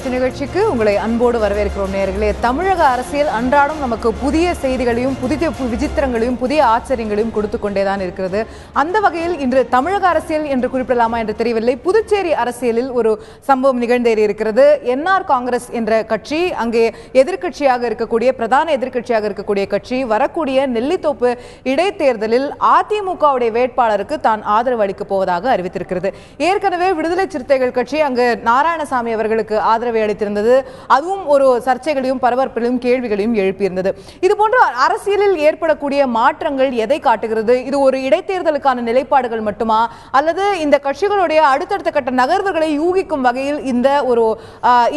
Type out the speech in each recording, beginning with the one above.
கட்சி நிகழ்ச்சிக்கு உங்களை அன்போடு வரவேற்கிறோம் நேயர்களே. தமிழக அரசியல் அன்றாடம் நமக்கு புதிய செய்திகளையும் புதிய விசித்திரங்களையும் புதிய ஆச்சரியங்களையும் கொடுத்து கொண்டேதான் இருக்கிறது. அந்த வகையில் இன்று தமிழக அரசியல் என்று குறிப்பிடலாமா என்று தெரியவில்லை, புதுச்சேரி அரசியலில் ஒரு சம்பவம் நிகழ்ந்தேறி இருக்கிறது. என்ஆர் காங்கிரஸ் என்ற கட்சி, அங்கே எதிர்கட்சியாக இருக்கக்கூடிய பிரதான எதிர்கட்சியாக இருக்கக்கூடிய கட்சி வரக்கூடிய நெல்லித்தோப்பு இடைத்தேர்தலில் அதிமுகவுடைய வேட்பாளருக்கு தான் ஆதரவு அளிக்கப் போவதாக அறிவித்திருக்கிறது. ஏற்கனவே விடுதலை சிறுத்தைகள் கட்சி அங்கு நாராயணசாமி அவர்களுக்கு ஆதரவை அளித்திருந்தது. அதுவும் ஒரு சர்ச்சைகளையும் பரபரப்பிலும் கேள்விகளையும் எழுப்பியிருந்தது. இது போன்ற அரசியலில் ஏற்படக்கூடிய மாற்றங்கள் எதை காட்டுகிறது? இது ஒரு இடைத்தேர்தலுக்கான நிலைப்பாடுகள் மட்டுமா, அல்லது இந்த கட்சிகளுடைய அடுத்தடுத்த கட்ட நகர்வுகளை யூகிக்கும் வகையில்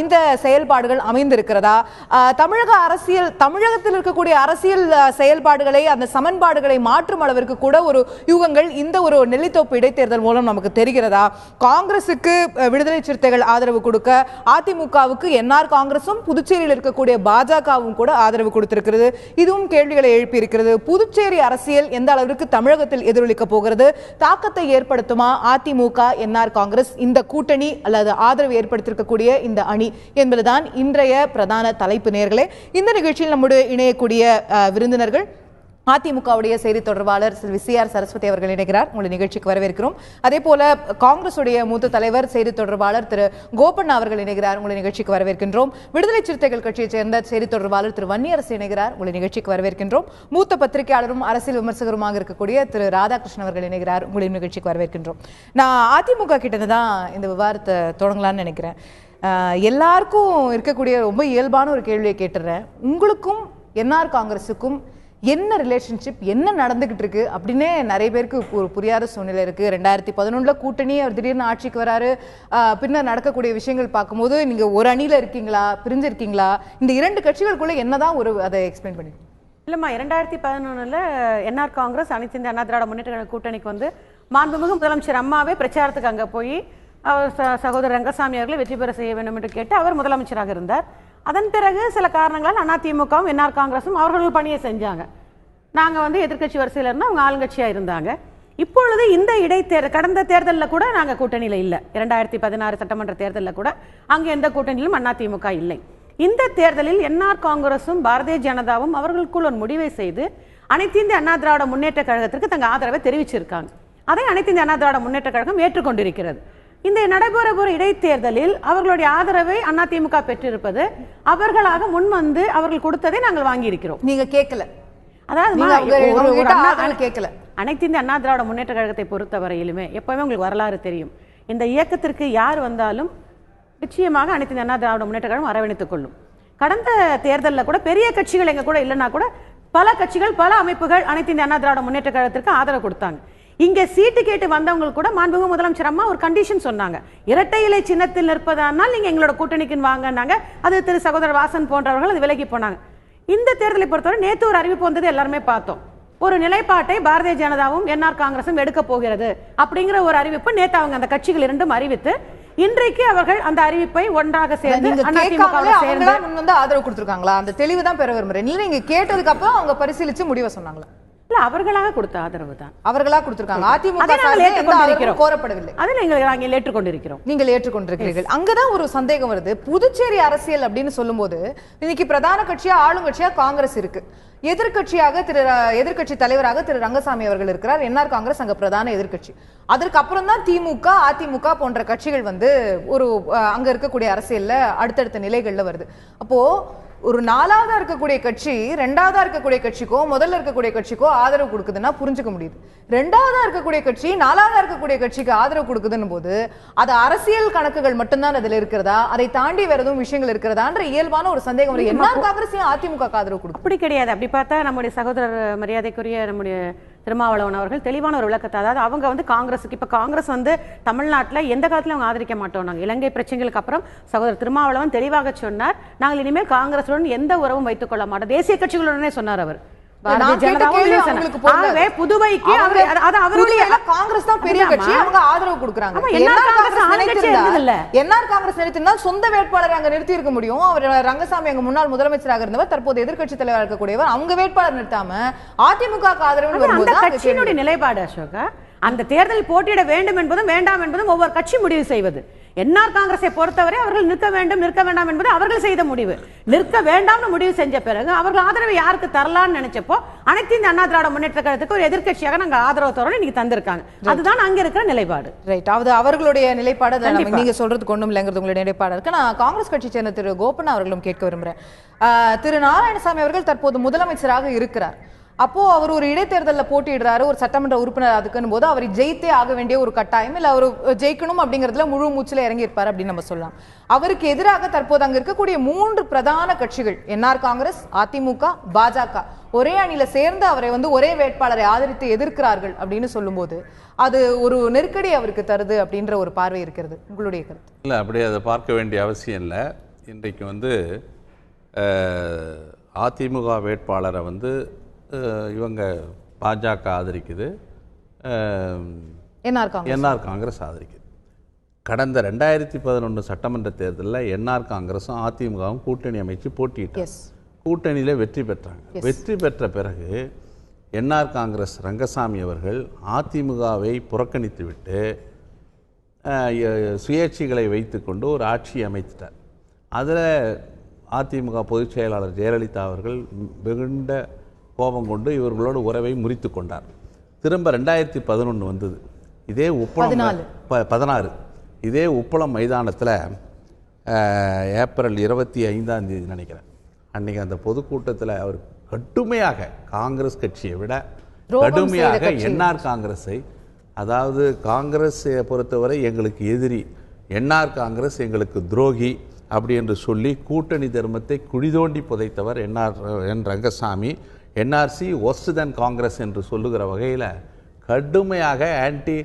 இந்த செயல்பாடுகள் அமைந்திருக்கிறதா? தமிழக அரசியல், தமிழகத்தில் இருக்கக்கூடிய அரசியல் செயல்பாடுகளை, அந்த சமன்பாடுகளை மாற்றும் அளவிற்கு கூட ஒரு யூகங்கள் இந்த ஒரு நெல்லித்தோப்பு இடைத்தேர்தல் மூலம் நமக்கு தெரிகிறதா? காங்கிரசுக்கு விடுதலை சிறுத்தைகள் ஆதரவு கொடுக்க, அதிமுகவுக்கு என்ஆர் காங்கிரசும் புதுச்சேரியில் இருக்கக்கூடிய பாஜகவும் கூட ஆதரவு கொடுத்திருக்கிறது. இதுவும் கேள்விகளை எழுப்பி இருக்கிறது. புதுச்சேரி அரசியல் எந்த அளவிற்கு தமிழகத்தில் எதிரொலிக்க போகிறது? தாக்கத்தை ஏற்படுத்துமா அதிமுக என்ஆர் காங்கிரஸ் இந்த கூட்டணி அல்லது ஆதரவு ஏற்படுத்தியிருக்கக்கூடிய இந்த அணி என்பதுதான் இன்றைய பிரதான தலைப்பு. நேயர்களே, இந்த நிகழ்ச்சியில் நம்முடைய இணையக்கூடிய விருந்தினர்கள் அதிமுகவுடைய செய்தி தொடர்பாளர் சி.ஆர். சரஸ்வதி அவர்கள் இணைகிறார். உங்களுடைய நிகழ்ச்சிக்கு வரவேற்கிறோம். அதே போல காங்கிரசுடைய மூத்த தலைவர் செய்தி தொடர்பாளர் திரு கோபண்ணா அவர்கள் இணைகிறார். உங்களுடைய நிகழ்ச்சிக்கு வரவேற்கின்றோம். விடுதலை சிறுத்தைகள் கட்சியைச் சேர்ந்த செய்தி தொடர்பாளர் திரு வன்னியரசு இணைகிறார். உங்களுடைய நிகழ்ச்சிக்கு வரவேற்கின்றோம். மூத்த பத்திரிகையாளரும் அரசியல் விமர்சகருமாக இருக்கக்கூடிய திரு ராதாகிருஷ்ணன் அவர்கள் இணைகிறார். உங்களுடைய நிகழ்ச்சிக்கு வரவேற்கின்றோம். நான் அதிமுக கிட்ட தான் இந்த விவாதத்தை தொடங்கலான்னு நினைக்கிறேன். எல்லாருக்கும் இருக்கக்கூடிய ரொம்ப இயல்பான ஒரு கேள்வியை கேட்டுறேன். உங்களுக்கும் என்ஆர் காங்கிரஸுக்கும் என்ன ரிலேஷன்ஷிப், என்ன நடந்துகிட்டு இருக்கு அப்படின்னே நிறைய பேருக்கு ஒரு புரியாத சூழ்நிலை இருக்கு. 2011 கூட்டணி, அவர் திடீர்னு ஆட்சிக்கு வராரு. பின்னர் நடக்கக்கூடிய விஷயங்கள் பார்க்கும்போது நீங்க ஒரு அணியில இருக்கீங்களா, பிரிஞ்சிருக்கீங்களா? இந்த இரண்டு கட்சிகளுக்குள்ள என்னதான் ஒரு அதை எக்ஸ்பிளைன் பண்ணி. இல்லம்மா, 2011 என்ஆர் காங்கிரஸ் அனைத்து இந்திய அண்ணா திராவிட முன்னேற்ற கழக கூட்டணிக்கு வந்து மாண்புமிகு முதலமைச்சர் அம்மாவே பிரச்சாரத்துக்கு அங்கே போய் சகோதரர் ரங்கசாமி அவர்களை வெற்றி பெற செய்ய வேண்டும் என்று கேட்டு அவர் முதலமைச்சராக இருந்தார். அதன் பிறகு சில காரணங்களால் அதிமுகவும் என்ஆர் காங்கிரஸும் அவர்கள் பணியை செஞ்சாங்க. நாங்கள் வந்து எதிர்கட்சி வரிசையில் இருந்தால் அவங்க ஆளுங்கட்சியாக இருந்தாங்க. இப்பொழுது இந்த இடைத்தேர்தல், கடந்த தேர்தலில் கூட நாங்கள் கூட்டணியில் இல்லை. 2016 சட்டமன்ற தேர்தலில் கூட அங்கே எந்த கூட்டணியிலும் அதிமுக இல்லை. இந்த தேர்தலில் என்ஆர் காங்கிரஸும் பாரதிய ஜனதாவும் அவர்களுக்குள் ஒரு முடிவை செய்து அனைத்து இந்திய அண்ணா திராவிட முன்னேற்ற கழகத்திற்கு தங்கள் ஆதரவை தெரிவிச்சிருக்காங்க. அதை அனைத்து இந்திய அண்ணா திராவிட முன்னேற்ற கழகம் ஏற்றுக்கொண்டிருக்கிறது. இந்த நடைபெறப்போற இடைத்தேர்தலில் அவர்களுடைய ஆதரவை அதிமுக பெற்றிருப்பது, அவர்களாக முன் வந்து அவர்கள் கொடுத்ததை நாங்கள் வாங்கி இருக்கிறோம். நீங்க கேட்கல, அதாவது கேட்கல. அனைத்து இந்திய அண்ணா திராவிட முன்னேற்ற கழகத்தை பொறுத்தவரையிலுமே எப்பவுமே உங்களுக்கு வரலாறு தெரியும். இந்த இயக்கத்திற்கு யார் வந்தாலும் நிச்சயமாக அனைத்து இந்திய அண்ணா திராவிட முன்னேற்ற கழகம் அரவணைத்துக் கொள்ளும். கடந்த தேர்தலில் கூட பெரிய கட்சிகள் எங்க கூட இல்லைன்னா கூட பல கட்சிகள், பல அமைப்புகள் அனைத்து இந்திய அண்ணா திராவிட முன்னேற்ற கழகத்திற்கு ஆதரவு கொடுத்தாங்க. இங்க சீட்டு கேட்டு வந்தவங்க கூட மாண்புமிகு முதலமைச்சர் அம்மா ஒரு கண்டிஷன் சொன்னாங்க. இரட்டை இலை சின்னத்தில் நிற்பதானால் நீங்க எங்களோட கூட்டணிக்கு வாங்கினாங்க. அது திரு சகோதரர் வாசன் போன்றவர்கள் அது விலகி போனாங்க. இந்த தேர்தலை பொறுத்தவரை நேற்று ஒரு அறிவிப்பு வந்தது, எல்லாருமே பார்த்தோம். ஒரு நிலைப்பாட்டை பாரதிய ஜனதாவும் என்ஆர் காங்கிரசும் எடுக்க போகிறது அப்படிங்கிற ஒரு அறிவிப்பு நேற்று அவங்க அந்த கட்சிகள் இரண்டும் அறிவித்து, இன்றைக்கு அவர்கள் அந்த அறிவிப்பை ஒன்றாக சேர்ந்து ஆதரவு கொடுத்திருக்காங்களா? அந்த தெளிவு தான் பெற விரும்புறேன். நீங்க கேட்டதுக்கு அப்புறம் அவங்க பரிசீலிச்சு முடிவை சொன்னாங்களா? இல்ல, அவர்களாக கொடுத்த ஆதரவு தான். அவர்களாக கொடுத்திருக்காங்க. அதிமுக கோரப்படவில்லை. அதை நாங்கள் ஏற்றுக்கொண்டிருக்கிறோம். நீங்கள் ஏற்றுக்கொண்டிருக்கிறீர்கள். அங்கதான் ஒரு சந்தேகம் வருது. புதுச்சேரி அரசியல் அப்படின்னு சொல்லும்போது இன்னைக்கு பிரதான கட்சியா ஆளுங்கட்சியா காங்கிரஸ் இருக்கு. எதிர்கட்சியாக எதிர்கட்சி தலைவராக திரு ரங்கசாமி அவர்கள் இருக்கிறார். என்ஆர் காங்கிரஸ் அங்க பிரதான எதிர்கட்சி. அதற்கு அப்புறம் தான் திமுக, அதிமுக போன்ற கட்சிகள் வந்து ஒரு அங்க இருக்கக்கூடிய அரசியல்ல அடுத்தடுத்த நிலைகள்ல வருது. அப்போ ஒரு நாலாவதா இருக்கக்கூடிய கட்சி ரெண்டாவதா இருக்கக்கூடிய கட்சிக்கோ முதல்ல இருக்கக்கூடிய கட்சிக்கோ ஆதரவு கொடுக்குதுன்னா புரிஞ்சுக்க முடியுது. ரெண்டாவதா இருக்கக்கூடிய கட்சி நாலாவதா இருக்கக்கூடிய கட்சிக்கு ஆதரவு கொடுக்குதுன்னு போது அது அரசியல் கணக்குகள் மட்டும்தான் அதுல இருக்கிறதா, அதை தாண்டி வேற எதுவும் விஷயங்கள் இருக்கிறதான்ற இயல்பான ஒரு சந்தேகம். என்ஆர் காங்கிரஸ் அதிமுக ஆதரவு கொடுக்கும் அப்படி கிடையாது. அப்படி பார்த்தா நம்முடைய சகோதரர் மரியாதைக்குரிய நம்முடைய திருமாவளவன் அவர்கள் தெளிவான ஒரு விளக்கத்தை, அதாவது அவங்க வந்து காங்கிரஸுக்கு, இப்ப காங்கிரஸ் வந்து தமிழ்நாட்டில் எந்த காலத்திலும் அவங்க ஆதரிக்க மாட்டோம். நாங்கள் இலங்கை பிரச்சனைகளுக்கு அப்புறம் சகோதரர் திருமாவளவன் தெளிவாக சொன்னார், நாங்கள் இனிமேல் காங்கிரசுடன் எந்த உறவும் வைத்துக் கொள்ள மாட்டோம், தேசிய கட்சிகளுடனே சொன்னார் அவர். புதுவைக்கு காங்கிரஸ் தான் பெரிய கட்சி, அவங்க ஆதரவு கொடுக்கறாங்க. என்ஆர் காங்கிரஸ் நிறுத்தினா சொந்த வேட்பாளரை அங்க நிறுத்தி இருக்க முடியும். அவர் ரங்கசாமி அங்க முன்னாள் முதலமைச்சராக இருந்தவர், தற்போது எதிர்க்கட்சி தலைவராக இருக்கக்கூடியவர். அவங்க வேட்பாளர் நிறுத்தாம அதிமுக ஆதரவு கட்சியினுடைய நிலைப்பாடு அசோகா. அந்த தேர்தல் போட்டியிட வேண்டும் என்பதும் வேண்டாம் என்பதும் ஒவ்வொரு கட்சி முடிவு செய்வது. என்ஆர் காங்கிரஸை பொறுத்தவரை அவர்கள் நிற்க வேண்டும் நிற்க வேண்டாம் என்பது அவர்கள் செய்த முடிவு. நிற்க வேண்டாம்னு முடிவு செஞ்ச பிறகு அவர்கள் ஆதரவை யாருக்கு தரலாம்னு நினைச்சப்போ அனைத்து இந்த அண்ணா திராவிட முன்னேற்ற கழகத்துக்கு ஒரு எதிர்க்கட்சியாக நாங்க ஆதரவு தரோம் இன்னைக்கு தந்திருக்காங்க. அதுதான் அங்க இருக்கிற நிலைப்பாடு. ரைட், அது அவர்களுடைய நிலைப்பாடு. நீங்க சொல்றதுக்கு ஒண்ணும் இல்லைங்கிறது உங்களுடைய நிலைப்பாடு இருக்கு. நான் காங்கிரஸ் கட்சி சேர்ந்த திரு கோபன் அவர்களும் கேட்க விரும்புறேன். திரு நாராயணசாமி அவர்கள் தற்போது முதலமைச்சராக இருக்கிறார். அப்போ அவர் ஒரு இடைத்தேர்தலில் போட்டியிடுறாரு, ஒரு சட்டமன்ற உறுப்பினர் அதுக்குன்னு போது அவர் ஜெயித்தே ஆக வேண்டிய ஒரு கட்டாயம், இல்லை அவர் ஜெயிக்கணும் அப்படிங்கிறதுல முழு மூச்சில் இறங்கியிருப்பார் அப்படின்னு நம்ம சொல்லலாம். அவருக்கு எதிராக தற்போது அங்க இருக்கக்கூடிய 3 பிரதான கட்சிகள் என்ஆர் காங்கிரஸ், அதிமுக, பாஜக ஒரே அணியில சேர்ந்து அவரை ஒரே வேட்பாளரை ஆதரித்து எதிர்க்கிறார்கள் அப்படின்னு சொல்லும்போது அது ஒரு நெருக்கடி அவருக்கு தருது அப்படின்ற ஒரு பார்வை இருக்கிறது. உங்களுடைய கருத்து? இல்லை, அப்படி அதை பார்க்க வேண்டிய அவசியம் இல்லை. இன்றைக்கு அதிமுக வேட்பாளரை இவங்க பாஜக ஆதரிக்குது, என்ஆர் காங்கிரஸ் ஆதரிக்குது. கடந்த 2011 சட்டமன்ற தேர்தலில் என்ஆர் காங்கிரஸும் அதிமுகவும் கூட்டணி அமைச்சு போட்டியிட்டாங்க. கூட்டணியில் வெற்றி பெற்றாங்க. வெற்றி பெற்ற பிறகு என்ஆர் காங்கிரஸ் ரங்கசாமி அவர்கள் அதிமுகவை புறக்கணித்துவிட்டு சுயேட்சைகளை வைத்துக்கொண்டு ஒரு ஆட்சி அமைத்துட்டார். அதில் அதிமுக பொதுச் செயலாளர் ஜெயலலிதா அவர்கள் மிகுந்த கோபம் கொண்டு இவர்களோட உறவை முறித்து கொண்டார். திரும்ப 2011 வந்தது. இதே உப்பளம் 16 இதே உப்பளம் மைதானத்தில் ஏப்ரல் 25 நினைக்கிறேன், அன்றைக்கி அந்த பொதுக்கூட்டத்தில் அவர் கடுமையாக காங்கிரஸ் கட்சியை விட கடுமையாக என்ஆர் காங்கிரஸை, அதாவது காங்கிரஸை பொறுத்தவரை எங்களுக்கு எதிரி, என்ஆர் காங்கிரஸ் எங்களுக்கு துரோகி அப்படி என்று சொல்லி கூட்டணி தர்மத்தை குழிதோண்டி புதைத்தவர் என் ரங்கசாமி. என்ஆர்சி ஒர்ஸ்ட் தென் காங்கிரஸ் என்று சொல்லுகிற வகையில் கடுமையாக ஆன்டி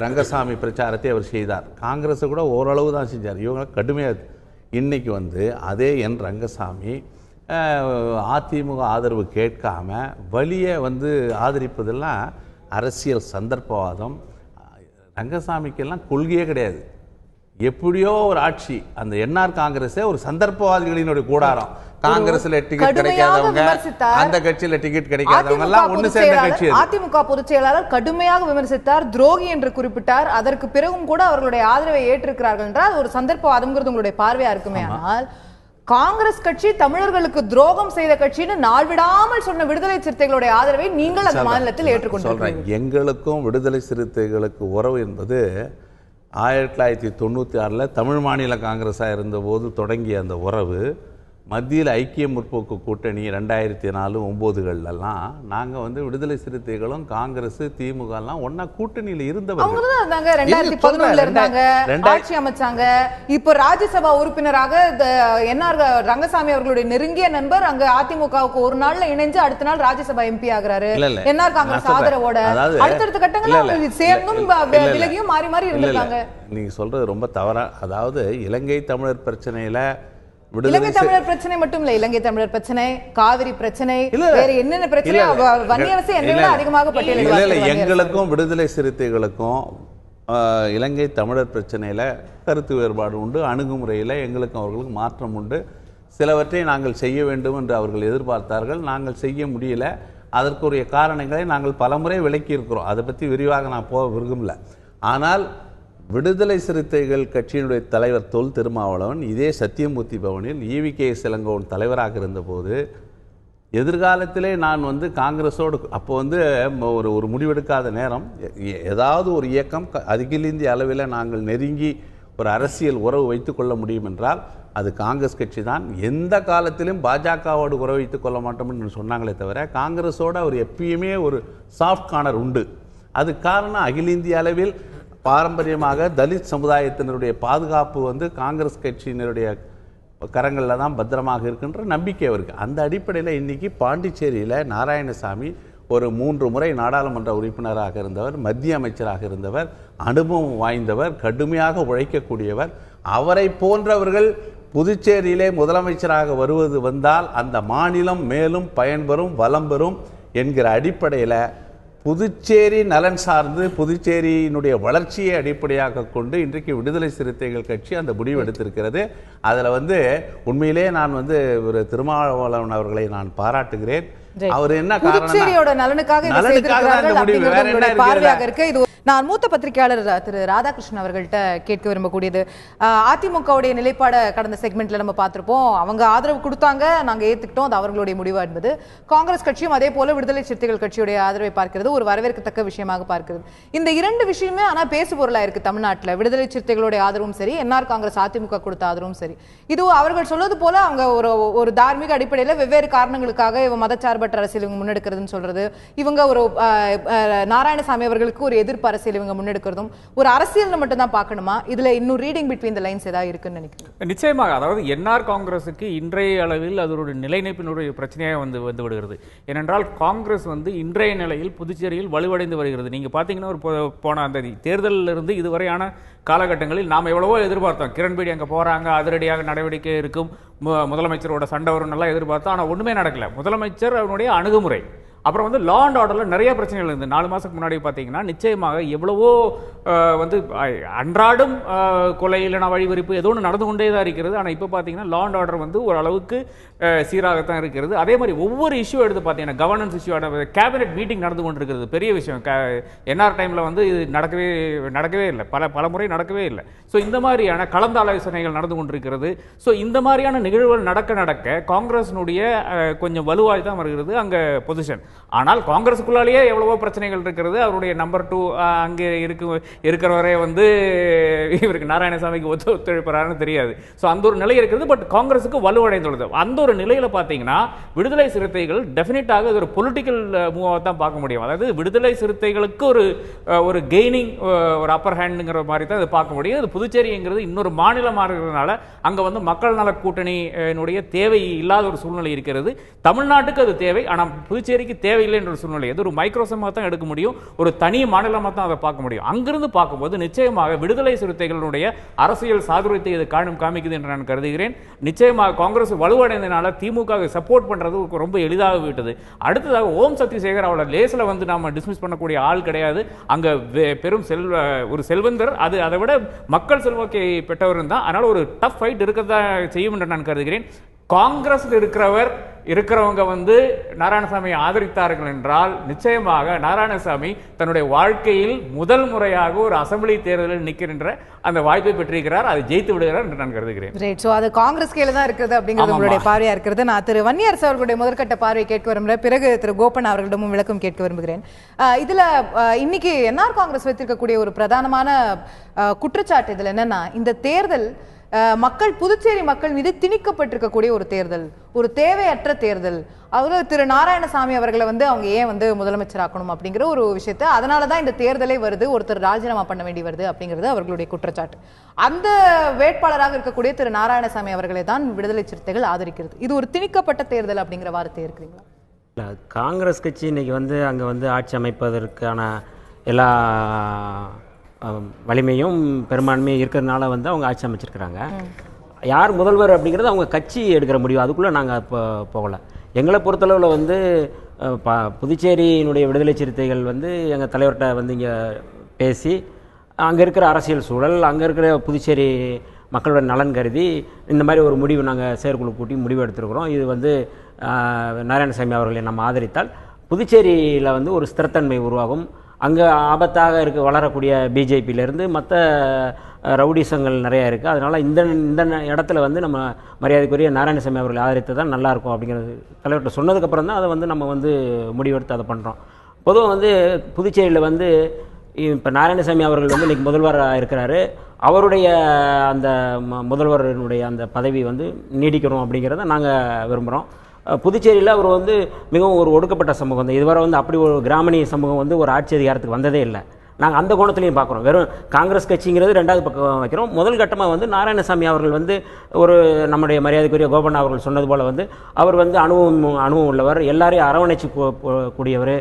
ரங்கசாமி பிரச்சாரத்தை அவர் செய்தார். காங்கிரஸை கூட ஓரளவு தான் செஞ்சார், இவங்க கடுமையாக. இன்றைக்கி அதே என் ரங்கசாமி அதிமுக ஆதரவு கேட்காம வலியை ஆதரிப்பதெல்லாம் அரசியல் சந்தர்ப்பவாதம். ரங்கசாமிக்கெல்லாம் கொள்கையே கிடையாது. எப்படியோ ஒரு ஆட்சி, அந்த என்ஆர் காங்கிரஸே ஒரு சந்தர்ப்பவாதிகளினுடைய கூடாரம். காங்கிரஸ்ல டிக்கெட் கிடைக்காதவங்க, அந்த கட்சியில டிக்கெட் கிடைக்காதவங்க எல்லாம் ஒண்ணு சேர்ந்த கட்சி. அதிமுக பொதுச் செயலாளர் கடுமையாக விமர்சித்தார், துரோகி என்று குறிப்பிட்டார். அதற்கு பிறகும் கூட அவர்களுடைய ஆதரவை ஏற்றிருக்கிறார்கள் என்றால் ஒரு சந்தர்ப்பவாதம்ங்கிறது உங்களுடைய பார்வையா இருக்குமே. ஆனால் காங்கிரஸ் கட்சி தமிழர்களுக்கு துரோகம் செய்த கட்சின்னு நாள் விடாமல் சொன்ன விடுதலை சிறுத்தைகளுடைய ஆதரவை நீங்கள் அந்த மாநிலத்தில் ஏற்றுக்கொண்டு, எங்களுக்கும் விடுதலை சிறுத்தைகளுக்கு உறவு என்பது 1996 தமிழ் மாநில காங்கிரஸாக இருந்தபோது தொடங்கிய அந்த உறவு மத்தியில் ஐக்கிய முற்போக்கு கூட்டணி 2004-09 நாங்கள் விடுதலை சிறுத்தைகளும் காங்கிரஸ் திமுக எல்லாம் ஒன்னா கூட்டணியில் இருந்தவர்கள். 2011 இருந்தாங்க, ஆட்சி அமைச்சாங்க. இப்போ ராஜ்யசபா உறுப்பினராக என்ஆர் ரங்கசாமி அவர்களுடைய நெருங்கிய நண்பர் அங்க அதிமுகவுக்கு ஒரு நாள்ல இணைஞ்சு அடுத்த நாள் ராஜ்யசபா எம்பி ஆகுறாரு என்ஆர் காங்கிரஸ் ஆதரவோட. அடுத்தடுத்த கட்டங்கள்ல சேர்ந்தும் விலகியும் மாறி மாறி இருந்திருக்காங்க. நீங்க சொல்றது ரொம்ப தவறா. அதாவது இலங்கை தமிழர் பிரச்சனையில, இலங்கை தமிழர் பிரச்சனை மட்டும் இல்ல, இலங்கை தமிழர் பிரச்சனை, காவிரி பிரச்சனை, வேற என்னென்ன பிரச்சனை வன்னியரசு என்னென்ன அதிகமாக பட்டியலிடுவாங்க. எங்களுக்கும் விடுதலை சிறுத்தைகளுக்கும் இலங்கை தமிழர் பிரச்சனையில கருத்து வேறுபாடு உண்டு, அணுகுமுறையில் எங்களுக்கும் அவர்களுக்கு மாற்றம் உண்டு. சிலவற்றை நாங்கள் செய்ய வேண்டும் என்று அவர்கள் எதிர்பார்த்தார்கள், நாங்கள் செய்ய முடியல. அதற்குரிய காரணங்களை நாங்கள் பலமுறை விளக்கி இருக்கிறோம். அதை பற்றி விரிவாக நான் போக விரும்பல. ஆனால் விடுதலை சிறுத்தைகள் கட்சியினுடைய தலைவர் தொல் திருமாவளவன் இதே சத்தியமூர்த்தி பவனில் EVKS இளங்கோவன் தலைவராக இருந்தபோது எதிர்காலத்திலே நான் காங்கிரஸோடு அப்போ ஒரு முடிவெடுக்காத நேரம், ஏதாவது ஒரு இயக்கம் அகில இந்திய அளவில் நாங்கள் நெருங்கி ஒரு அரசியல் உறவு வைத்துக் கொள்ள முடியும் என்றால் அது காங்கிரஸ் கட்சி தான். எந்த காலத்திலும் பாஜகவோடு உறவு வைத்துக் கொள்ள மாட்டோம் என்று சொன்னாங்களே தவிர காங்கிரஸோடு அவர் எப்பயுமே ஒரு சாஃப்ட் கார்னர் உண்டு. அது காரணம் அகில இந்திய அளவில் பாரம்பரியமாக தலித் சமுதாயத்தினருடைய பாதுகாப்பு காங்கிரஸ் கட்சியினருடைய கரங்களில் தான் பத்திரமாக இருக்கின்ற நம்பிக்கை அவருக்கு. அந்த அடிப்படையில் இன்றைக்கி பாண்டிச்சேரியில் நாராயணசாமி ஒரு 3 முறை நாடாளுமன்ற உறுப்பினராக இருந்தவர், மத்திய அமைச்சராக இருந்தவர், அனுபவம் வாய்ந்தவர், கடுமையாக உழைக்கக்கூடியவர். அவரை போன்றவர்கள் புதுச்சேரியிலே முதலமைச்சராக வந்தால் அந்த மாநிலம் மேலும் பயன்பெறும், வளம் பெறும் என்கிற அடிப்படையில் புதுச்சேரி நலன் சார்ந்து புதுச்சேரியினுடைய வளர்ச்சியை அடிப்படையாக கொண்டு இன்றைக்கு விடுதலை சிறுத்தைகள் கட்சி அந்த முடிவு எடுத்திருக்கிறது. அதில் உண்மையிலே நான் ஒரு திருமாவளவன் அவர்களை நான் பாராட்டுகிறேன். அவர் என்ன காரணம் புதுச்சேரியோட நலனுக்காக இதை செய்திருக்கிறார்கள் அப்படிங்கிறது உங்களுடைய பார்வையாக இருக்கு. இது நான் மூத்த பத்திரிகையாளர் திரு ராதாகிருஷ்ணன் அவர்கள்ட்ட கேட்க விரும்பக்கூடியது, அதிமுகவுடைய நிலைப்பாட கடந்த செக்மெண்ட்ல நம்ம பார்த்திருப்போம். அவங்க ஆதரவு கொடுத்தாங்க, நாங்க ஏத்துக்கிட்டோம், அது அவர்களுடைய முடிவா என்பது. காங்கிரஸ் கட்சியும் அதே போல விடுதலை சிறுத்தைகள் கட்சியுடைய ஆதரவை பார்க்கிறது, ஒரு வரவேற்கத்தக்க விஷயமாக பார்க்கிறது. இந்த இரண்டு விஷயமே ஆனா பேசு பொருளா இருக்கு தமிழ்நாட்டில். விடுதலை சிறுத்தைகளுடைய ஆதரவும் சரி, என்ஆர் காங்கிரஸ் அதிமுக கொடுத்த ஆதரவும் சரி. இது அவர்கள் சொல்வது போல அவங்க ஒரு தார்மீக அடிப்படையில் வெவ்வேறு காரணங்களுக்காக இவங்க மதச்சார்பற்ற அரசியல் இவங்க முன்னெடுக்கிறதுன்னு சொல்றது, இவங்க ஒரு நாராயணசாமி அவர்களுக்கு ஒரு எதிர்ப்பு அரசியல் இவங்க முன்னெடுக்கிறதும் ஒரு அரசியல் மட்டும் தான் பார்க்கணுமா? இதுல இன்னும் ரீடிங் பிட்வீன் தி லைன்ஸ் ஏதாவது இருக்குன்னு நினைக்கிறேன். நிச்சயமாக, அதாவது என்ஆர் காங்கிரஸுக்கு இன்றைய அளவில் அது ஒரு நிலைநிற்பினுடைய பிரச்சனையாக வந்து விடுகிறது. ஏனென்றால் காங்கிரஸ் வந்து இன்றைய நிலையில் புதுச்சேரியில் வலுவடைந்து வருகிறது. நீங்க பாத்தீங்கன்னா ஒரு போன அந்த தேர்தலில் இருந்து இதுவரையான காலகட்டங்களில் நாம் எவ்வளவோ எதிர்பார்த்தோம். கிரண்பேடி அங்கே போறாங்க, அதிரடியாக நடவடிக்கை இருக்கும், முதலமைச்சரோட சண்டை வரும் நல்லா எதிர்பார்த்தோம். ஆனால் ஒன்றுமே நடக்கல. முதலமைச்சர் அவருடைய அணுகுமுறை, அப்புறம் வந்து லா அண்ட் ஆர்டரில் நிறைய பிரச்சனைகள் இருந்து 4 மாதத்துக்கு முன்னாடி பார்த்தீங்கன்னா நிச்சயமாக எவ்வளவோ வந்து அன்றாடம் கொலை இல்லைனா வழிவரிப்பு ஏதோ ஒன்று நடந்து கொண்டே தான் இருக்கிறது. ஆனால் இப்போ பார்த்தீங்கன்னா லா அண்ட் ஆர்டர் வந்து ஓரளவுக்கு சீராகத்தான் இருக்கிறது. அதே மாதிரி ஒவ்வொரு இஷ்யூ எடுத்து பார்த்தீங்கன்னா கவர்னன்ஸ் இஷ்யூ, கேபினெட் மீட்டிங் நடந்து கொண்டிருக்கிறது, பெரிய விஷயம். என்ஆர் டைமில் வந்து இது நடக்கவே இல்லை, பல முறை நடக்கவே இல்லை. ஸோ இந்த மாதிரியான கலந்தாலோசனைகள் நடந்து கொண்டிருக்கிறது. ஸோ இந்த மாதிரியான நிகழ்வுகள் நடக்க காங்கிரஸினுடைய கொஞ்சம் வலுவாய் தான் வருகிறது அங்கே பொசிஷன். ஆனால் காங்கிரஸுக்குள்ளாலேயே எவ்வளவோ பிரச்சனைகள் இருக்கிறது. அவருடைய நம்பர் 2 அங்கே இருக்கிறவரே வந்து இவருக்கு நாராயணசாமிக்கு ஒத்துழைப்பாருன்னு தெரியாது. ஸோ அந்த ஒரு நிலை இருக்கிறது. பட் காங்கிரஸுக்கு வலுவடைந்துள்ளது. அந்த ஒரு நிலையில பார்த்தீங்கன்னா விடுதலை சிறுத்தைகள் டெஃபினட்டாக ஒரு பொலிட்டிக்கல் மூவாக தான் பார்க்க முடியும். அதாவது விடுதலை சிறுத்தைகளுக்கு ஒரு கெய்னிங், ஒரு அப்பர் ஹேண்டுங்கிற மாதிரி தான் இதை பார்க்க முடியும். இது புதுச்சேரிங்கிறது இன்னொரு மாநிலமாக இருக்கிறதுனால அங்கே வந்து மக்கள் நல கூட்டணியினுடைய தேவை இல்லாத ஒரு சூழ்நிலை இருக்கிறது. தமிழ்நாட்டுக்கு அது தேவை, ஆனால் புதுச்சேரிக்கு தேவையில்லை என்ற ஒரு சூழ்நிலை. அது ஒரு மைக்ரோசமாக தான் எடுக்க முடியும், ஒரு தனி மாநிலமாக தான் அதை பார்க்க முடியும். அங்கிருந்து பார்க்கும்போது நிச்சயமாக விடுதலை சிறுத்தைகளுடைய அரசியல் சாதுரியத்தை இது காமிக்குது என்று நான் கருதுகிறேன். நிச்சயமாக காங்கிரஸ் வலுவடைந்தனால திமுக சப்போர்ட் பண்றது ரொம்ப எளிதாக விட்டது. அடுத்ததாக ஓம் சக்தி சேகர் அவளை லேசில் வந்து நாம டிஸ்மிஸ் பண்ணக்கூடிய ஆள் கிடையாது. அங்க பெரும் ஒரு செல்வந்தர், அதை விட மக்கள் செல்வாக்கை பெற்றவர் தான். அதனால ஒரு டஃப் ஃபைட் இருக்கதான் செய்யும் என்று நான் கருதுகிறேன். காங்கிரஸில் இருக்கிறவங்க வந்து நாராயணசாமியை ஆதரித்தார்கள் என்றால் நிச்சயமாக நாராயணசாமி தன்னுடைய வாழ்க்கையில் முதல் முறையாக ஒரு அசம்பிளி தேர்தலில் நிற்கின்ற அந்த வாய்ப்பை பெற்றிருக்கிறார். அதை ஜெயித்து விடுகிறார் என்று நான் கருதுகிறேன். ரைட். ஸோ அது காங்கிரஸ் கையில தான் இருக்கிறது அப்படிங்கிறது உங்களுடைய பார்வையா இருக்கிறது. நான் திரு வன்னியரசு அவர்களுடைய முதற்கட்ட பார்வையை கேட்க விரும்புகிறேன், பிறகு திரு கோபன் அவர்களிடமும் விளக்கம் கேட்க விரும்புகிறேன். இதுல இன்னைக்கு என்ஆர் காங்கிரஸ் வைத்திருக்கக்கூடிய ஒரு பிரதானமான குற்றச்சாட்டு இதுல என்னன்னா, இந்த தேர்தல் புதுச்சேரி மக்கள் மீது திணிக்கப்பட்டிருக்கக்கூடிய ஒரு தேர்தல், ஒரு தேவையற்ற தேர்தல். அவரு திரு நாராயணசாமி அவர்களை வந்து அவங்க ஏன் வந்து முதலமைச்சர் ஆக்கணும் அப்படிங்கிற ஒரு விஷயத்த, அதனாலதான் இந்த தேர்தலே வருது, ஒருத்தர் ராஜினாமா பண்ண வேண்டி வருது அப்படிங்கிறது அவர்களுடைய குற்றச்சாட்டு. அந்த வேட்பாளராக இருக்கக்கூடிய திரு நாராயணசாமி அவர்களை தான் விடுதலை சிறுத்தைகள் ஆதரிக்கிறது. இது ஒரு திணிக்கப்பட்ட தேர்தல் அப்படிங்கிற வார்த்தை இருக்கிறீங்களா? காங்கிரஸ் கட்சி இன்னைக்கு வந்து அங்கே வந்து ஆட்சி அமைப்பதற்கான எல்லா வலிமையும் பெரும்பான்மையும் இருக்கிறதுனால வந்து அவங்க ஆட்சி அமைச்சிருக்கிறாங்க. யார் முதல்வர் அப்படிங்கிறது அவங்க கட்சி எடுக்கிற முடிவு, அதுக்குள்ளே நாங்கள் இப்போ போகலை. எங்களை பொறுத்தளவில் வந்து புதுச்சேரியினுடைய விடுதலை சிறுத்தைகள் வந்து எங்கள் தலைவர்கிட்ட வந்து இங்கே பேசி அங்கே இருக்கிற அரசியல் சூழல், அங்கே இருக்கிற புதுச்சேரி மக்களோட நலன் கருதி இந்த மாதிரி ஒரு முடிவு நாங்கள் செயற்குழு கூட்டி முடிவு எடுத்துருக்குறோம். இது வந்து நாராயணசாமி அவர்களை நம்ம ஆதரித்தால் புதுச்சேரியில் வந்து ஒரு ஸ்திரத்தன்மை உருவாகும். அங்கே ஆபத்தாக வளரக்கூடிய பிஜேபியிலேருந்து மற்ற ரவுடிசங்கள் நிறையா இருக்குது. அதனால் இந்த இடத்துல வந்து நம்ம மரியாதைக்குரிய நாராயணசாமி அவர்களை ஆதரித்து தான் நல்லாயிருக்கும் அப்படிங்கிறது தலைவர்கிட்ட சொன்னதுக்கப்புறம் தான் அதை வந்து நம்ம வந்து முடிவெடுத்து அதை பண்ணுறோம். பொதுவாக வந்து புதுச்சேரியில் வந்து இப்போ நாராயணசாமி அவர்கள் வந்து இன்றைக்கி முதல்வராக இருக்கிறாரு. அவருடைய அந்த முதல்வருடைய அந்த பதவி வந்து நீடிக்கணும் அப்படிங்கிறத நாங்கள் விரும்புகிறோம். புதுச்சேரியில் அவர் வந்து மிகவும் ஒரு ஒடுக்கப்பட்ட சமூகம் தான். இதுவரை வந்து அப்படி ஒரு கிராமணிய சமூகம் வந்து ஒரு ஆட்சி அதிகாரத்துக்கு வந்ததே இல்லை. நாங்கள் அந்த கோணத்துலையும் பார்க்குறோம். வெறும் காங்கிரஸ் கட்சிங்கிறது ரெண்டாவது பக்கம் வைக்கிறோம். முதல் கட்டமாக வந்து நாராயணசாமி அவர்கள் வந்து ஒரு நம்முடைய மரியாதைக்குரிய கோபண்ணா அவர்கள் சொன்னது போல் வந்து அவர் வந்து அனுபவம் உள்ளவர், எல்லாரையும் அரவணைச்சு கூடியவர்.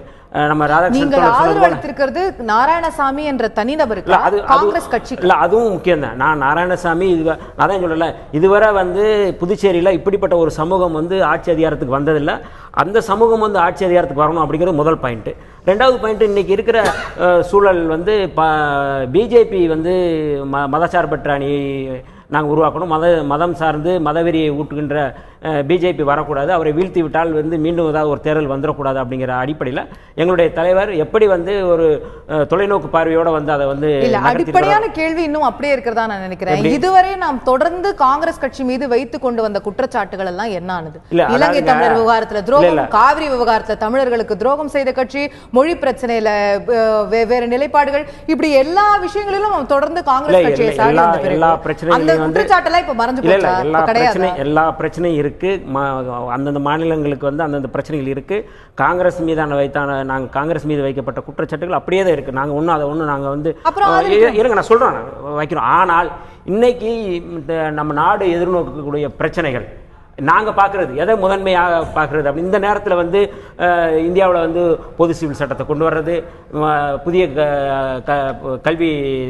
நம்ம ராதாகிருஷ்ணன் நாராயணசாமி என்ற தனிநபருக்கு காங்கிரஸ் கட்சி இல்லை, அதுவும் முக்கியம் தான். நான் நாராயணசாமி அதான் சொல்லல, இதுவரை வந்து புதுச்சேரியில் இப்படிப்பட்ட ஒரு சமூகம் வந்து ஆட்சி அதிகாரத்துக்கு வந்ததில்லை. அந்த சமூகம் வந்து ஆட்சி அதிகாரத்துக்கு வரணும் அப்படிங்கிறது முதல் பாயிண்ட்டு. ரெண்டாவது பாயிண்ட்டு, இன்றைக்கி இருக்கிற சூழல் வந்து பிஜேபி வந்து மதச்சார்பற்ற அணி நாங்கள் உருவாக்கணும், மதம் சார்ந்து மதவெறியை ஊட்டுகின்ற பிஜேபி வரக்கூடாது, அவரை வீழ்த்தி விட்டால் மீண்டும் ஏதாவது ஒரு தேர்தல் வந்துடக்கூடாது அப்படிங்கிற அடிப்படையில் எங்களுடைய தலைவர் எப்படி ஒரு தொலைநோக்கு பார்வையோட அதை இல்ல, அடிப்படையான கேள்வி இன்னும் அப்படியே இருக்கிறதா நான் நினைக்கிறேன். இதுவரை நாம் தொடர்ந்து காங்கிரஸ் கட்சி மீது வைத்துக் கொண்டு வந்த குற்றச்சாட்டுகள் எல்லாம் என்ன ஆனது? இலங்கை தமிழர் விவகாரத்துல துரோகம், காவிரி விவகாரத்துல தமிழர்களுக்கு துரோகம் செய்த கட்சி, மொழி பிரச்சனையில வேற நிலைப்பாடுகள், இப்படி எல்லா விஷயங்களிலும் தொடர்ந்து காங்கிரஸ் கட்சியை சார்ந்த அந்த குற்றச்சாட்டெல்லாம் இப்ப மறைஞ்சு போச்சா? எல்லா பிரச்சனையும் இருக்கு. அந்தந்த மாநிலங்களுக்கு அந்தந்த பிரச்சனைகள் இருக்கு. காங்கிரஸ் மீதான நாங்க காங்கிரஸ் மீது வைக்கப்பட்ட குற்றச்சாட்டுகள் அப்படியே தான் இருக்கு. நாங்க ஒன்றும் அதை ஒன்றும் நாங்க இருங்க நான் சொல்றேன் வைக்கிறோம். ஆனால் இன்னைக்கு நம்ம நாடு எதிர்நோக்கக்கூடிய பிரச்சனைகள் நாங்கள் பார்க்குறது எதை முதன்மையாக பார்க்குறது அப்படி இந்த நேரத்தில் இந்தியாவில் பொது சிவில் சட்டத்தை கொண்டு வர்றது, புதிய கல்வி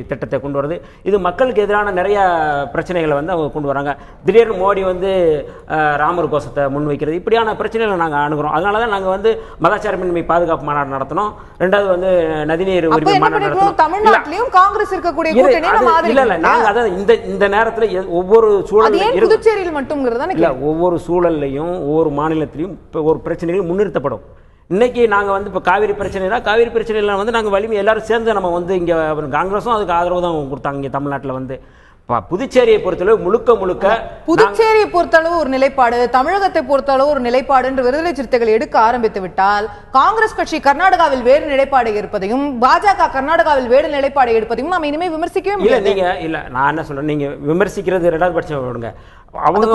திட்டத்தை கொண்டு வர்றது, இது மக்களுக்கு எதிரான நிறைய பிரச்சனைகளை அவங்க கொண்டு வராங்க. திடீர்னு மோடி ராமர் கோஷத்தை முன்வைக்கிறது, இப்படியான பிரச்சனைகளை நாங்கள் அணுகிறோம். அதனால தான் நாங்கள் மதாச்சாரமின்மை பாதுகாப்பு மாநாடு நடத்தினோம். ரெண்டாவது நதிநீர் உரிமை மாநாடு நடத்தினோம். தமிழ்நாட்டிலும் காங்கிரஸ் இருக்கக்கூடிய கூட்டணி இல்ல நாங்கள் அதான் இந்த நேரத்தில் ஒவ்வொரு சூழலும் புதுச்சேரியில் மட்டும் இல்ல ஒவ்வொரு சூழல்லையும் ஒவ்வொரு மாநிலத்திலையும் ஒரு பிரச்சனைகள் முன்னிறுத்தப்படும். இன்னைக்கு நாங்கள் இப்போ காவிரி பிரச்சனைனா காவிரி பிரச்சனையில் நாங்கள் வலிமை எல்லாரும் சேர்ந்து நம்ம இங்கே காங்கிரஸும் அதுக்கு ஆதரவு தான் கொடுத்தாங்க. இங்கே தமிழ்நாட்டில் புதுச்சேரியை பொறுத்தளவு முழுக்க புதுச்சேரியை பொறுத்தளவு ஒரு நிலைப்பாடு, தமிழகத்தை பொறுத்தளவு ஒரு நிலைப்பாடு என்று விடுதலை சிறுத்தைகள் எடுக்க ஆரம்பித்து விட்டால், காங்கிரஸ் கட்சி கர்நாடகாவில் வேறு நிலைப்பாடு இருப்பதையும் பாஜக கர்நாடகாவில் வேறு நிலைப்பாடு எடுப்பதையும் நம்ம இனிமே விமர்சிக்கவே முடியாது. இல்ல நான் என்ன சொல்றேன், நீங்க விமர்சிக்கிறது ரெண்டாவது பட்சம் விடுங்க. அவங்க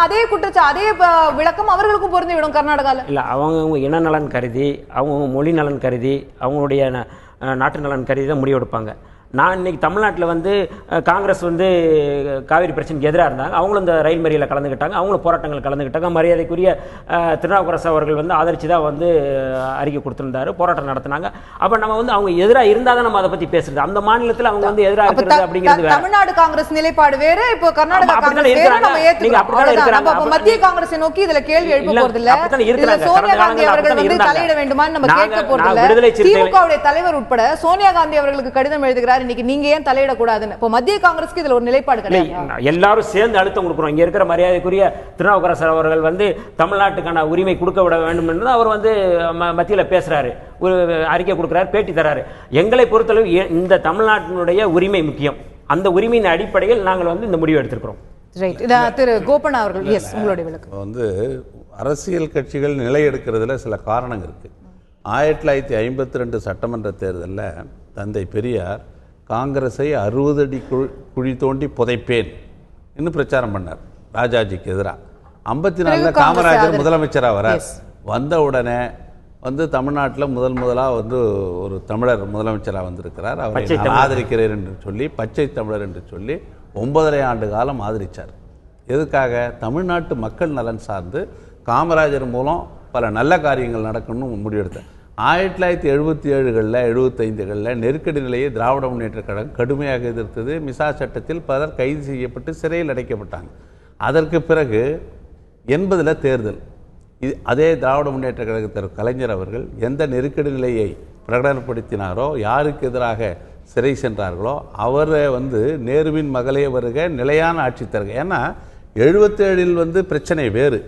அதே குற்றச்சாட்டு அதே விளக்கம் அவர்களுக்கும் பொருந்தி விடும் கர்நாடகால. இல்ல அவங்க இன நலன் கருதி, அவங்க மொழி நலன் கருதி, அவங்களுடைய நாட்டு நலன் கருதி தான் முடிவெடுப்பாங்க. நான் இன்னைக்கு தமிழ்நாட்டில் காங்கிரஸ் காவிரி பிரச்சனைக்கு எதிராக இருந்தாங்க. அவங்களும் இந்த ரயில் மறியலில் கலந்துக்கிட்டாங்க, அவங்களும் போராட்டங்கள் கலந்துக்கிட்டாங்க. மரியாதைக்குரிய திருநாவுக்கரசு அவர்கள் ஆதரிச்சு தான் அறிக்கை கொடுத்திருந்தாரு, போராட்டம் நடத்தினாங்க. அப்போ நம்ம அவங்க எதிராக இருந்தால் தான் நம்ம அதை பற்றி பேசுறது. அந்த மாநிலத்தில் அவங்க எதிராக இருக்கிறது அப்படிங்கிறது தமிழ்நாடு காங்கிரஸ் நிலைப்பாடு வேறு, இப்போ கர்நாடகா காங்கிரஸ் வேறு. நம்ம ஏத்துக்கிறோம். மத்திய காங்கிரஸை நோக்கி இதுல கேள்வி எழுப்ப போறது இல்ல. சோனியா காந்தி அவர்கள் தலையிட வேண்டுமான்னு நம்ம கேட்க போறது இல்ல. திமுகவுடைய தலைவர் உட்பட சோனியா காந்தி அவர்களுக்கு கடிதம் எழுதுகிறார், இன்னைக்கு நீங்க ஏன் தலையிடக்கூடாதுன்னு. இப்போ மத்திய காங்கிரஸ்க்கு இதுல ஒரு நிலைப்பாடு கிடையாது. எல்லாரும் சேர்ந்து அழுத்தம் கொடுக்கிறோம். இங்க இருக்கிற மரியாதைக்குரிய திருநாவுக்கரசர் அவர்கள் தமிழ்நாட்டுக்கான உரிமை கொடுக்க விட வேண்டும் என்று அவர் மத்தியில் பேசுறாரு, ஒரு அறிக்கை கொடுக்கிறார், பேட்டி தராரு. எங்களை பொறுத்தளவு இந்த தமிழ்நாட்டினுடைய உரிமை முக்கியம். அந்த உரிமையின் அடிப்படையில் நாங்கள் இந்த முடிவு எடுத்திருக்கிறோம். திரு கோபன் அவர்கள், உங்களுடைய விளக்கம். அரசியல் கட்சிகள் நிலை எடுக்கிறதுல சில காரணங்கள் இருக்கு. 1952 சட்டமன்ற தேர்தலில் தந்தை பெரியார் காங்கிரஸை 60 அடி குழி தோண்டி புதைப்பேன் என்று பிரச்சாரம் பண்ணார் ராஜாஜிக்கு எதிராக. 54 காமராஜர் முதலமைச்சராக வரார். வந்த உடனே தமிழ்நாட்டில் முதலாக ஒரு தமிழர் முதலமைச்சராக வந்திருக்கிறார். அவரை ஆதரிக்கிறேன் என்று சொல்லி, பச்சை தமிழர் என்று சொல்லி 9.5 ஆண்டு காலம் ஆதரித்தார். எதுக்காக? தமிழ்நாட்டு மக்கள் நலன் சார்ந்து காமராஜர் மூலம் பல நல்ல காரியங்கள் நடக்கணும்னு முடிவெடுத்தார். 1977களில் 75களில் நெருக்கடி நிலையை திராவிட முன்னேற்ற கழகம் கடுமையாக எதிர்த்தது. மிசா சட்டத்தில் பலர் கைது செய்யப்பட்டு சிறையில் அடைக்கப்பட்டாங்க. அதற்கு பிறகு 80ல் தேர்தல். அதே திராவிட முன்னேற்ற கழகத்தின் கலைஞர் அவர்கள் எந்த நெருக்கடி நிலையை பிரகடனப்படுத்தினாரோ, யாருக்கு எதிராக சிறை சென்றார்களோ, அவரை நேருவின் மகளே வருக, நிலையான ஆட்சி தருக. ஏன்னா 77ல் பிரச்சனை வேறு,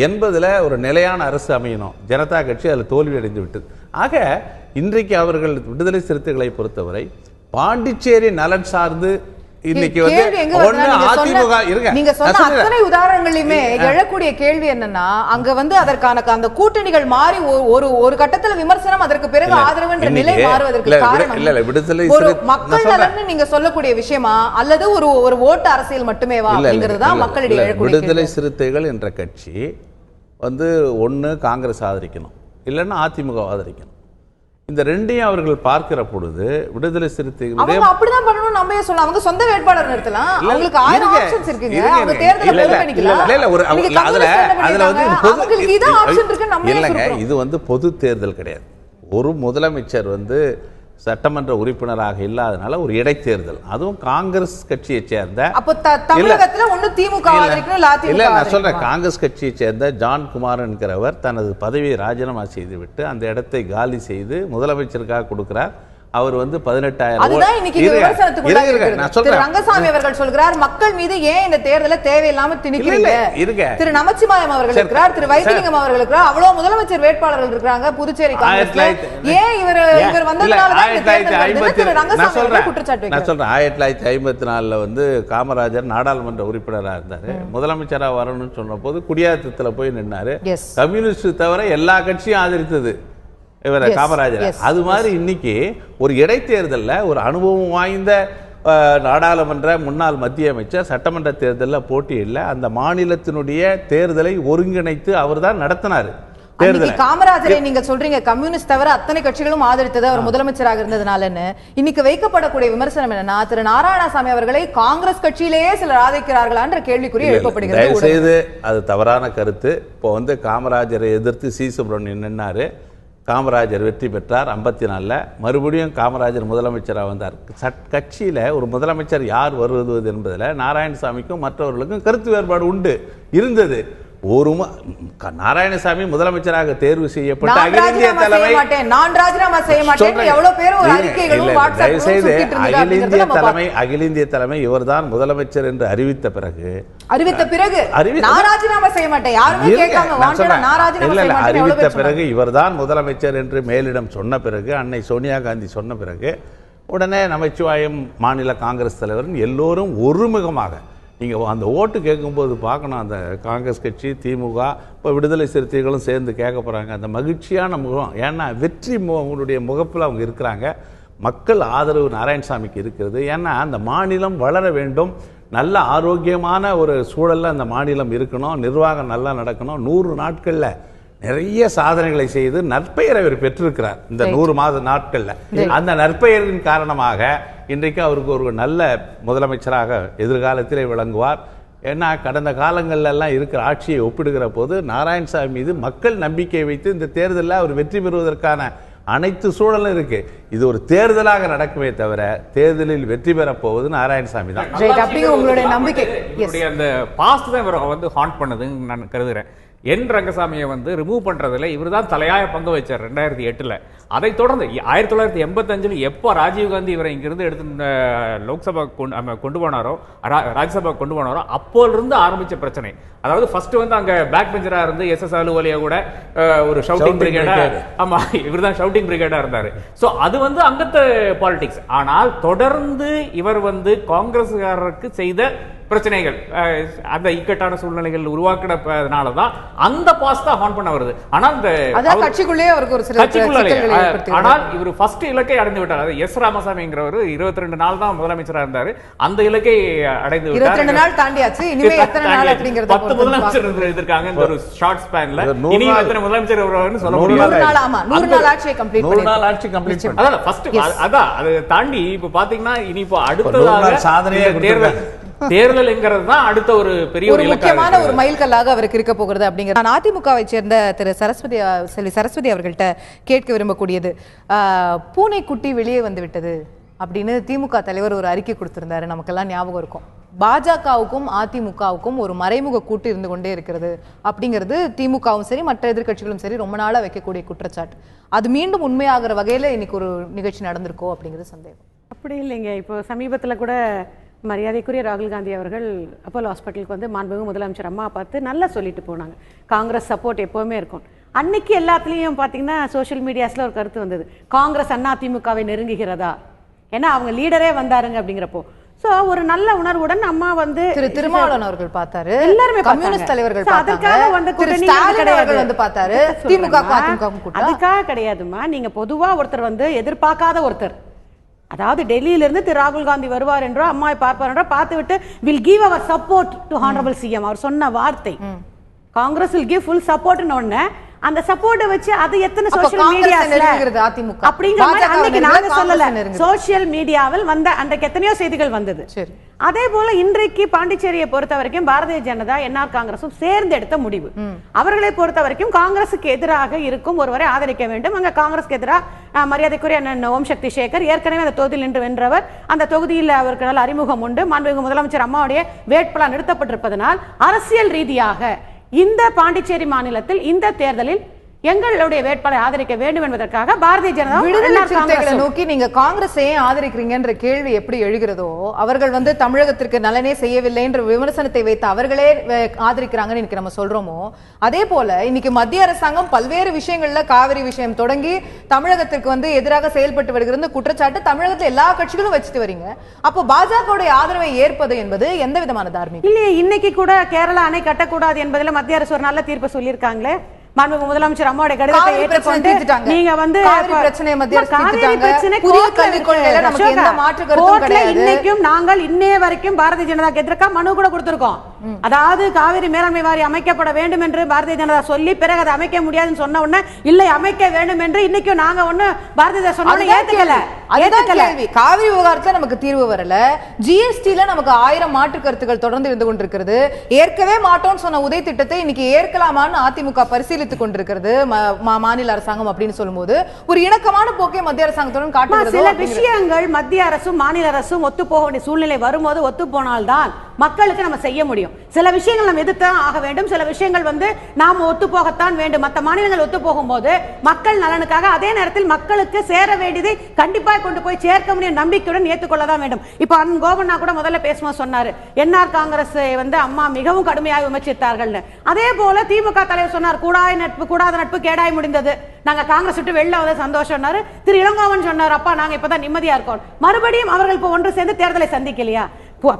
80ல் ஒரு நிலையான அரசு அமையணும். ஜனதா கட்சி அதில் தோல்வி அடைந்து விட்டது. ஆக இன்றைக்கு அவர்கள் விடுதலை சிறுத்தைகளை பொறுத்தவரை பாண்டிச்சேரி நலன் சார்ந்து இன்னைக்கு அதிமுக இருங்க. நீங்க சொன்ன அத்தனை உதாரணங்களையுமே எழக்கூடிய கேள்வி என்னன்னா, அங்க அதற்கான அந்த கூட்டணிகள் மாறி ஒரு கட்டத்துல விமர்சனம், அதற்கு பிறகு ஆதரவு என்ற நிலை மாறுவதற்கு காரணம் விடுதலை மக்கள் நலன் நீங்க சொல்லக்கூடிய விஷயமா, அல்லது ஒரு ஓட்டு அரசியல் மட்டுமேவா அப்படிங்கிறதா மக்களிடையே எழக்கூடிய விடுதலை சிறுத்தைகள் என்ற கட்சி ஒன்னு காங்கிரஸ் ஆதரிக்கணும், இல்லைன்னா அதிமுக ஆதரிக்கணும். இந்த ரெண்டையும் அவர்கள் பார்க்கிற பொழுது விடுதலை சிறுத்தைகள் அப்படிதான் பண்ணணும். நம்ம சொல்லலாம், அவங்க சொந்த வேட்பாளர் நிறுத்தலாம், அவங்களுக்கு 1000 ஆப்ஷன்ஸ் இருக்குங்க. அவங்க தேர்தலை புறக்கணிக்கலாம். இல்லங்க, இது பொது தேர்தல் கிடையாது. ஒரு முதலமைச்சர் சட்டமன்ற உறுப்பினராக இல்லாதனால ஒரு இடைத்தேர்தல், அதுவும் காங்கிரஸ் கட்சியை சேர்ந்த, நான் சொல்றேன், காங்கிரஸ் கட்சியை சேர்ந்த ஜான் குமார் என்கிறவர் தனது பதவியை ராஜினாமா செய்துவிட்டு அந்த இடத்தை காலி செய்து முதலமைச்சருக்காக கொடுக்கிறார். அவர் வந்து 18,000 அதுதான் இன்னைக்கு விமர்சனத்துக்குள்ளாக இருக்கிறது. திரு ரங்கசாமி அவர்கள் சொல்கிறார் மக்கள் மீது ஏன் இந்த தேர்தலை தேவையில்லாம திணிக்கிறீங்க. திரு நமச்சிவாயம் அவர்கள் இருக்கிறார், திரு வைத்திலிங்கம் அவர்கள் இருக்கிறார், அவ்வளவு முதலமைச்சர் வேட்பாளர்கள் இருக்காங்க புதுச்சேரி காங்கிரஸ்ல. ஏன் இவர் வந்ததனால தான் இந்த தேர்தல் வருதுன்னு திரு ரங்கசாமி அவர்கள் குற்றச்சாட்டு வைக்கிறார். 1954 வந்து காமராஜர் நாடாளுமன்ற உறுப்பினராக இருந்தாரு. முதலமைச்சரா வரணும்னு சொன்ன போது குடியாத்தத்துல போய் நின்னாரு. கம்யூனிஸ்ட் தவிர எல்லா கட்சியும் ஆதரித்தது இவரை காமராஜர். அது மாதிரி இன்னைக்கு ஒரு இடைத்தேர்தல்ல ஒரு அனுபவம் வாய்ந்த நாடாளுமன்ற முன்னாள் மத்திய அமைச்சர் சட்டமன்ற தேர்தலில் போட்டியில்லை. அந்த மாநிலத்தினுடைய தேர்தலை ஒருங்கிணைத்து அவர் தான் நடத்தினார். காமராஜரை நீங்க சொல்றீங்க கம்யூனிஸ்ட் தவிர அத்தனை கட்சிகளும் ஆதரித்தது அவர் முதலமைச்சராக இருந்ததுனாலன்னு. இன்னைக்கு வைக்கப்படக்கூடிய விமர்சனம் என்னன்னா, திரு நாராயணசாமி அவர்களை காங்கிரஸ் கட்சியிலேயே சிலர் ஆதரிக்கிறார்களான்ற கேள்விக்குறி எழுப்பப்படுகிறது. தயவு செய்து அது தவறான கருத்து. இப்போ வந்து காமராஜரை எதிர்த்து சி சுப்பிரமணியன் நின்னாரு. காமராஜர் வெற்றி பெற்றார் 54. மறுபடியும் காமராஜர் முதலமைச்சராக வந்தார். கட்சியில் ஒரு முதலமைச்சர் யார் வருவது என்பதில் நாராயணசாமிக்கும் மற்றவர்களுக்கும் கருத்து வேறுபாடு இருந்தது. ஒரு நாராயணசாமி முதலமைச்சராக தேர்வு செய்யப்பட்ட அகில இந்திய தலைமை அகில இந்திய தலைமை இவர்தான் முதலமைச்சர் என்று அறிவித்த பிறகு இவர்தான் முதலமைச்சர் என்று மேலிடம் சொன்ன பிறகு, அன்னை சோனியா காந்தி சொன்ன பிறகு உடனே நமச்சிவாயம் மாநில காங்கிரஸ் தலைவர் எல்லோரும் ஒருமுகமாக, நீங்கள் அந்த ஓட்டு கேட்கும்போது பார்க்கணும், அந்த காங்கிரஸ் கட்சி, திமுக, இப்போ விடுதலை சிறுத்தைகளும் சேர்ந்து கேட்க போகிறாங்க. அந்த மகிழ்ச்சியான முகம், ஏன்னா வெற்றி உங்களுடைய முகப்பில் அவங்க இருக்கிறாங்க. மக்கள் ஆதரவு நாராயணசாமிக்கு இருக்கிறது. ஏன்னா அந்த மாநிலம் வளர வேண்டும், நல்ல ஆரோக்கியமான ஒரு சூழலில் அந்த மாநிலம் இருக்கணும், நிர்வாகம் நல்லா நடக்கணும். 100 நாட்களில் நிறைய சாதனைகளை செய்து நற்பெயரை அவர் பெற்றிருக்கிறார். இந்த 100 நாட்களில் அந்த நற்பெயரின் காரணமாக இன்றைக்கு அவருக்கு ஒரு நல்ல முதலமைச்சராக எதிர்காலத்திலே விளங்குவார். ஏன்னா கடந்த காலங்கள்லாம் இருக்கிற ஆட்சியை ஒப்பிடுகிற போது நாராயணசாமி மீது மக்கள் நம்பிக்கை வைத்து இந்த தேர்தலில் அவர் வெற்றி பெறுவதற்கான அனைத்து சூழலும் இருக்கு. இது ஒரு தேர்தலாக நடக்குமே தவிர தேர்தலில் வெற்றி பெறப் போவது நாராயணசாமி தான். உங்களுடைய நம்பிக்கை அந்த பாஸ்ட் தான் இவர் வந்து ஹாண்ட் பண்ணதுன்னு நான் கருதுகிறேன். என் ரங்கசாமியை வந்து ரிமூவ் பண்றதுல இவர் தான் தலையாய பங்கு வச்சார் 2008. அதை தொடர்ந்து 1985 எப்போ ராஜீவ்காந்தி இவரை இங்கிருந்து எடுத்து லோக்சபா கொண்டு போனாரோ, ராஜ்யசபா கொண்டு போனாரோ, அப்போலிருந்து ஆரம்பிச்ச பிரச்சனை. அதாவது ஃபர்ஸ்ட் வந்து அங்க பேக் பெஞ்சரா இருந்து எஸ்.எஸ். அலுவலியா கூட ஒரு ஷவுட்டிங் பிரிகேடா, ஆமா இவர் தான் ஷவுட்டிங் பிரிகேடா இருந்தாரு. சோ அது வந்து அங்கத்த பாலிடிக்ஸ். ஆனால் தொடர்ந்து இவர் வந்து காங்கிரஸ்காரருக்கு செய்த பிரச்சனைகள், அந்த இக்கட்டான சூழ்நிலைகள் உருவாக்கினதுனாலதான் அந்த பாஸ் தான் ஹான் பண்ண வருது. ஆனா அந்த கட்சிக்குள்ளே அவருக்கு ஒரு சில ஆனால் இவர் ஃபர்ஸ்ட் இலக்கை அடைந்து விட்டார். அது எஸ் ராமசாமிங்கிறவர் 22 நாள் தான் முதலமைச்சரா இருந்தாரு. அந்த இலக்கை அடைந்து விட்டார். 22 நாள் தாண்டியாச்சு. இனிமே எத்தனை நாள் அப்படிங்கறது 10 முதலமைச்சர் இருந்திருக்காங்க இந்த ஒரு ஷார்ட் ஸ்பேன்ல. இனி எத்தனை முதலமைச்சர் வருவாருன்னு சொல்ல முடியாது. 100 நாள், ஆமா 100 நாள் ஆட்சியை கம்ப்ளீட் பண்ணி 100 நாள் ஆட்சி கம்ப்ளீட் பண்ணி அதான் ஃபர்ஸ்ட் அதான் அது தாண்டி இப்ப பாத்தீங்கன்னா இனி இப்போ அடுத்ததாக சாதனையே தேர்தல்ங்கிறது தான் அடுத்த ஒரு பெரிய ஒரு முக்கியமான ஒரு மைல்கல்லாக அவருக்கு இருக்க போகிறது அப்படிங்கிறது. நான் அதிமுகவை சேர்ந்த திரு சரஸ்வதி அவர்கள்ட்ட கேட்க விரும்பக்கூடியது, பூனைக்குட்டி வெளியே வந்து விட்டது அப்படின்னு திமுக தலைவர் ஒரு அறிக்கை கொடுத்திருந்தாரு. நமக்கெல்லாம் ஞாபகம் இருக்கும். பாஜகவுக்கும் அதிமுகவுக்கும் ஒரு மறைமுக கூட்டு இருந்து கொண்டே இருக்கிறது அப்படிங்கிறது திமுகவும் சரி மற்ற எதிர்கட்சிகளும் சரி ரொம்ப நாளா வைக்கக்கூடிய குற்றச்சாட்டு. அது மீண்டும் உண்மையாகிற வகையில இன்னைக்கு ஒரு நிகழ்ச்சி நடந்திருக்கோ அப்படிங்கிறது சந்தேகம். அப்படி இல்லைங்க. இப்போ சமீபத்தில் கூட மரியாதைக்குரிய ராகுல் காந்தி அவர்கள் அப்போலோ ஹாஸ்பிட்டலுக்கு வந்து மாண்புமிகு முதலமைச்சர் அம்மா பார்த்து நல்லா சொல்லிட்டு போனாங்க, காங்கிரஸ் சப்போர்ட் எப்போவுமே இருக்கும். அன்னைக்கு எல்லாத்துலேயும் பார்த்தீங்கன்னா சோஷியல் மீடியாஸில் ஒரு கருத்து வந்தது, காங்கிரஸ் அதிமுகவை நெருங்குகிறதா, ஏன்னா அவங்க லீடரே வந்தாருங்க அப்படிங்கிறப்போ. ஸோ ஒரு நல்ல உணர்வுடன் அம்மா வந்து திருமாவளவன் அவர்கள் பார்த்தாரு, எல்லாருமே கம்யூனிஸ்ட் தலைவர்கள் அதுக்காக வந்து பார்த்தாரு, திமுக அதுக்காக கிடையாதுமா. நீங்க பொதுவா ஒருத்தர் வந்து எதிர்பார்க்காத ஒருத்தர், அதாவது டெல்லியிலிருந்து திரு ராகுல் காந்தி வருவார் என்றோ அம்மாவை பார்ப்பார் என்றோ பார்த்து விட்டு will give our support to honourable CM அவர் சொன்ன வார்த்தை, காங்கிரஸ் வில் கிவ் ஃபுல் சப்போர்ட்னு ஒண்ணு. அந்த சப்போர்ட்டை வச்சு அது எத்தனை சோஷியல் மீடியாஸ்ல அப்படிங்கிற மாதிரி அன்னைக்கு நாங்க சொல்லல, சோஷியல் மீடியாவில் வந்த அன்றைக்கு எத்தனையோ செய்திகள் வந்தது. அதே போல இன்றைக்கு பாண்டிச்சேரியை பொறுத்த வரைக்கும் பாரதிய ஜனதா என்ஆர் காங்கிரஸும் சேர்ந்து எடுத்த முடிவு. அவர்களை பொறுத்த வரைக்கும் காங்கிரசுக்கு எதிராக இருக்கும் ஒருவரை ஆதரிக்க வேண்டும். அங்க காங்கிரஸ்க்கு எதிராக மரியாதைக்குரிய ஓம் சக்தி சேகர் ஏற்கனவே அந்த தொகுதியில் நின்று வென்றவர், அந்த தொகுதியில் அவருக்கு நல்ல அறிமுகம் உண்டு. மாண்புமிகு முதலமைச்சர் அம்மாவுடைய வேட்பாளர் நிறுத்தப்பட்டிருப்பதனால் அரசியல் ரீதியாக இந்த பாண்டிச்சேரி மாநிலத்தில் இந்த தேர்தலில் எங்களுடைய வேட்பாளரை ஆதரிக்க வேண்டும் என்பதற்காக பாரதிய ஜனதா விடுதலை சிறுத்தைகளை நோக்கி நீங்க காங்கிரஸை ஆதரிக்கிறீங்கன்ற கேள்வி எப்படி எழுகிறதோ, அவர்கள் வந்து தமிழகத்திற்கு நலனே செய்யவில்லை என்ற விமர்சனத்தை வைத்து அவர்களே ஆதரிக்கிறாங்கன்னு இன்னைக்கு நம்ம சொல்றோமோ, அதே போல இன்னைக்கு மத்திய அரசாங்கம் பல்வேறு விஷயங்கள்ல காவிரி விஷயம் தொடங்கி தமிழகத்திற்கு வந்து எதிராக செயல்பட்டு வருகிறது குற்றச்சாட்டு தமிழகத்துல எல்லா கட்சிகளும் வச்சுட்டு வரீங்க. அப்போ பாஜகவுடைய ஆதரவை ஏற்பது என்பது எந்த விதமான தார்மீகம்? இல்லையே, இன்னைக்கு கூட கேரளா அணை கட்டக்கூடாது என்பதில் மத்திய அரசு ஒரு நல்ல தீர்ப்பு சொல்லியிருக்காங்களே. மாண்புமிகு முதலமைச்சர் அம்மாவுடைய கடிதத்தை ஏற்றுக்கொண்டு நீங்க வந்து இன்னைக்கும் நாங்கள் இன்னைய வரைக்கும் பாரதிய ஜனதாக்கு எதிராக மனு கூட கொடுத்திருக்கோம். அதாவது காவிரி மேலாண்மை வாரியம் அமைக்கப்பட வேண்டும் என்று பாரதிய ஜனதா சொல்லி பிறகு அதை அமைக்க முடியாதுன்னு சொன்ன உடனே இல்லை அமைக்க வேண்டும் என்று இன்னைக்கும் நாங்க ஒண்ணு பாரதிய ஜனதா சொன்ன ஏத்துக்கல. காவிரி விவகாரத்துல நமக்கு தீர்வு வரல, ஜிஎஸ்டில நமக்கு 1000 மாற்று கருத்துக்கள் தொடர்ந்து இருந்து கொண்டிருக்கிறது. ஏற்கவே மாட்டோம்னு சொன்ன உதய திட்டத்தை இன்னைக்கு ஏற்கலாமான்னு அதிமுக பரிசீலித்துக் கொண்டிருக்கிறது மாநில அரசாங்கம் அப்படின்னு சொல்லும்போது ஒரு இணக்கமான போக்கை மத்திய அரசாங்கத்துடன் காட்டுகிறது. சில விஷயங்கள் மத்திய அரசும் மாநில அரசும் ஒத்து போக வேண்டிய சூழ்நிலை வரும்போது ஒத்து போனால்தான் மக்களுக்கு நம்ம செய்ய முடியும். சில விஷயங்கள் நம்ம எதிர்த்தான் ஆக வேண்டும், சில விஷயங்கள் வந்து நாம ஒத்து போகத்தான் வேண்டும். மற்ற மாநிலங்கள் ஒத்து போகும்போது மக்கள் நலனுக்காக அதே நேரத்தில் மக்களுக்கு சேர வேண்டியதை கண்டிப்பா கொண்டு போய் சேர்க்க முடியும் நம்பிக்கையுடன் ஏற்றுக்கொள்ளதான் வேண்டும். இப்ப கோபண்ணா கூட முதல்ல பேசும்போது சொன்னாரு, என்ஆர் காங்கிரஸ் வந்து அம்மா மிகவும் கடுமையாக விமர்சித்தார்கள். அதே போல திமுக தலைவர் சொன்னார், கூடாத நட்பு கேடாய் முடிந்தது, நாங்க காங்கிரஸ் விட்டு வெளில வந்து சந்தோஷம். திரு இளங்கோவன் சொன்னார், அப்பா நாங்க இப்பதான் நிம்மதியா இருக்கோம். மறுபடியும் அவர்கள் இப்ப ஒன்று சேர்ந்து தேர்தலை சந்திக்கலையா?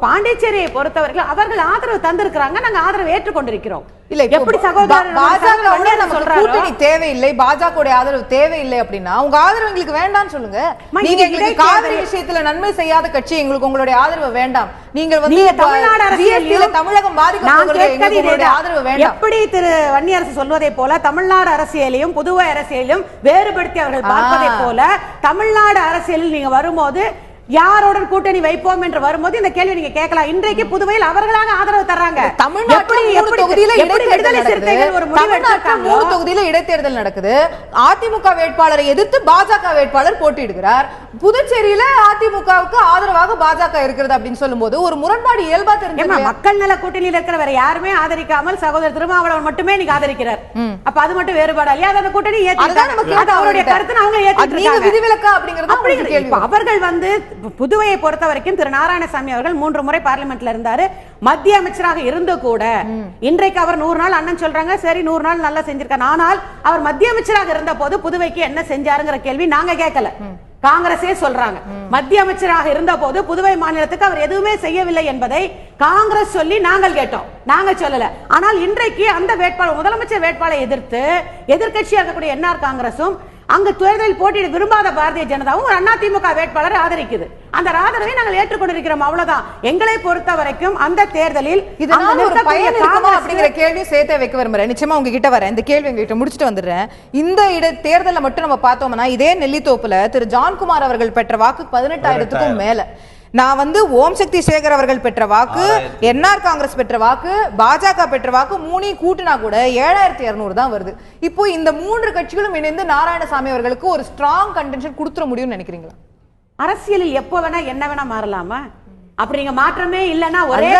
பாண்டிச்சேரியை பொறுத்தவரைக்கும் அவர்கள் ஆதரவு தந்திருக்கிறாங்க, நாங்க ஆதரவு ஏற்றுக்கொண்டிருக்கிறோம். இல்ல எப்படி கூட்டணி தேவையில்லை, பாஜக ஆதரவு தேவையில்லை அப்படின்னா உங்க ஆதரவு எங்களுக்கு வேண்டாம்னு சொல்லுங்க. நீங்க எங்களுக்கு காவிரி விஷயத்துல நன்மை செய்யாத கட்சி, எங்களுக்கு உங்களுடைய ஆதரவு வேண்டாம். நீங்கள் வந்து தமிழகம் பாதிக்க ஆதரவு வேண்டாம். எப்படி திரு வன்னியரசு சொல்வதை போல தமிழ்நாடு அரசியலையும் புதுவை அரசியலையும் வேறுபடுத்தி அவர்கள் பார்ப்பதை போல தமிழ்நாடு அரசியலில் நீங்க வரும்போது யாரோட கூட்டணி வைப்போம் என்று வரும்போது இந்த கேள்வி நீங்க கேட்கலாம். இன்றைக்கு புதுவையில் அவர்களாக ஆதரவு தர்றாங்க. தொகுதியில இடைத்தேர்தல் நடக்குது, அதிமுக வேட்பாளரை எதிர்த்து பாஜக வேட்பாளர் போட்டியிடுகிறார். புதுச்சேரியில அதிமுகவுக்கு ஆதரவாக பாஜக இருக்கிறது அப்படின்னு சொல்லும் போது ஒரு முரண்பாடு இயல்பா தெரிஞ்சு மக்கள் நல கூட்டணியில் இருக்கிற வேற யாருமே ஆதரிக்காமல் சகோதரர் திருமாவளவன் மட்டுமே நீங்க ஆதரிக்கிறார். அப்ப அது மட்டும் வேறுபாடு இல்லையா? அந்த கூட்டணி அவருடைய கருத்து அவங்க ஏற்றுக்கிறாங்க. விதிவிலக்கா அப்படிங்கிறது அவர்கள் வந்து புதுவையை பொறுத்த வரைக்கும் திரு நாராயணசாமி அவர்கள் 3 முறை பார்லிமெண்ட்ல இருந்தாரு, மத்திய அமைச்சராக இருந்து கூட இன்றைக்கு அவர் 100 நாள் அண்ணன் சொல்றாங்க, சரி 100 நாள் நல்லா செஞ்சிருக்காரு. ஆனால் அவர் மத்திய அமைச்சராக இருந்த போது புதுவைக்கு என்ன செஞ்சாருங்கிற கேள்வி நாங்க கேட்கல, காங்கிரஸே சொல்றாங்க. மத்திய அமைச்சராக இருந்த போது புதுவை மாநிலத்துக்கு அவர் எதுவுமே செய்யவில்லை என்பதை காங்கிரஸ் சொல்லி நாங்கள் கேட்டோம், நாங்க சொல்லல. ஆனால் இன்றைக்கு அந்த வேட்பாளர் முதலமைச்சர் வேட்பாளரை எதிர்த்து எதிர்க்கட்சியாக இருக்கக்கூடிய என்ஆர் காங்கிரசும் அங்கு தேர்தலில் போட்டியிட விரும்பாத பாரதிய ஜனதாவும் ஒரு அதிமுக வேட்பாளரை ஆதரிக்குது. அந்த ஆதரவை நாங்கள் ஏற்றுக்கொண்டிருக்கிறோம், அவ்வளவுதான். எங்களை பொறுத்த வரைக்கும் அந்த தேர்தலில் அப்படிங்கிற கேள்வி சேர்த்து வைக்க விரும்புறேன். நிச்சயமா உங்ககிட்ட வரேன், இந்த கேள்வி உங்ககிட்ட முடிச்சுட்டு வந்துடுறேன். இந்த தேர்தலை மட்டும் நம்ம பார்த்தோம்னா இதே நெல்லித்தோப்புல திரு ஜான்குமார் அவர்கள் பெற்ற வாக்கு 18,000க்கும் மேல. நான் வந்து ஓம் சக்தி சேகர் அவர்கள் பெற்ற வாக்கு, என்ஆர் காங்கிரஸ் பெற்ற வாக்கு, பாஜக பெற்ற வாக்கு 3 கூட்டினா கூட 7,200 தான் வருது. இப்போ இந்த 3 கட்சிகளும் இணைந்து நாராயணசாமி அவர்களுக்கு ஒரு ஸ்ட்ராங் கண்டென்ஷன் கொடுத்துட முடியும்னு நினைக்கிறீங்களா? அரசியலில் எப்போ வேணா என்ன வேணா மாறலாமா? அப்படி நீங்க மாற்றமே இல்லனா ஒரே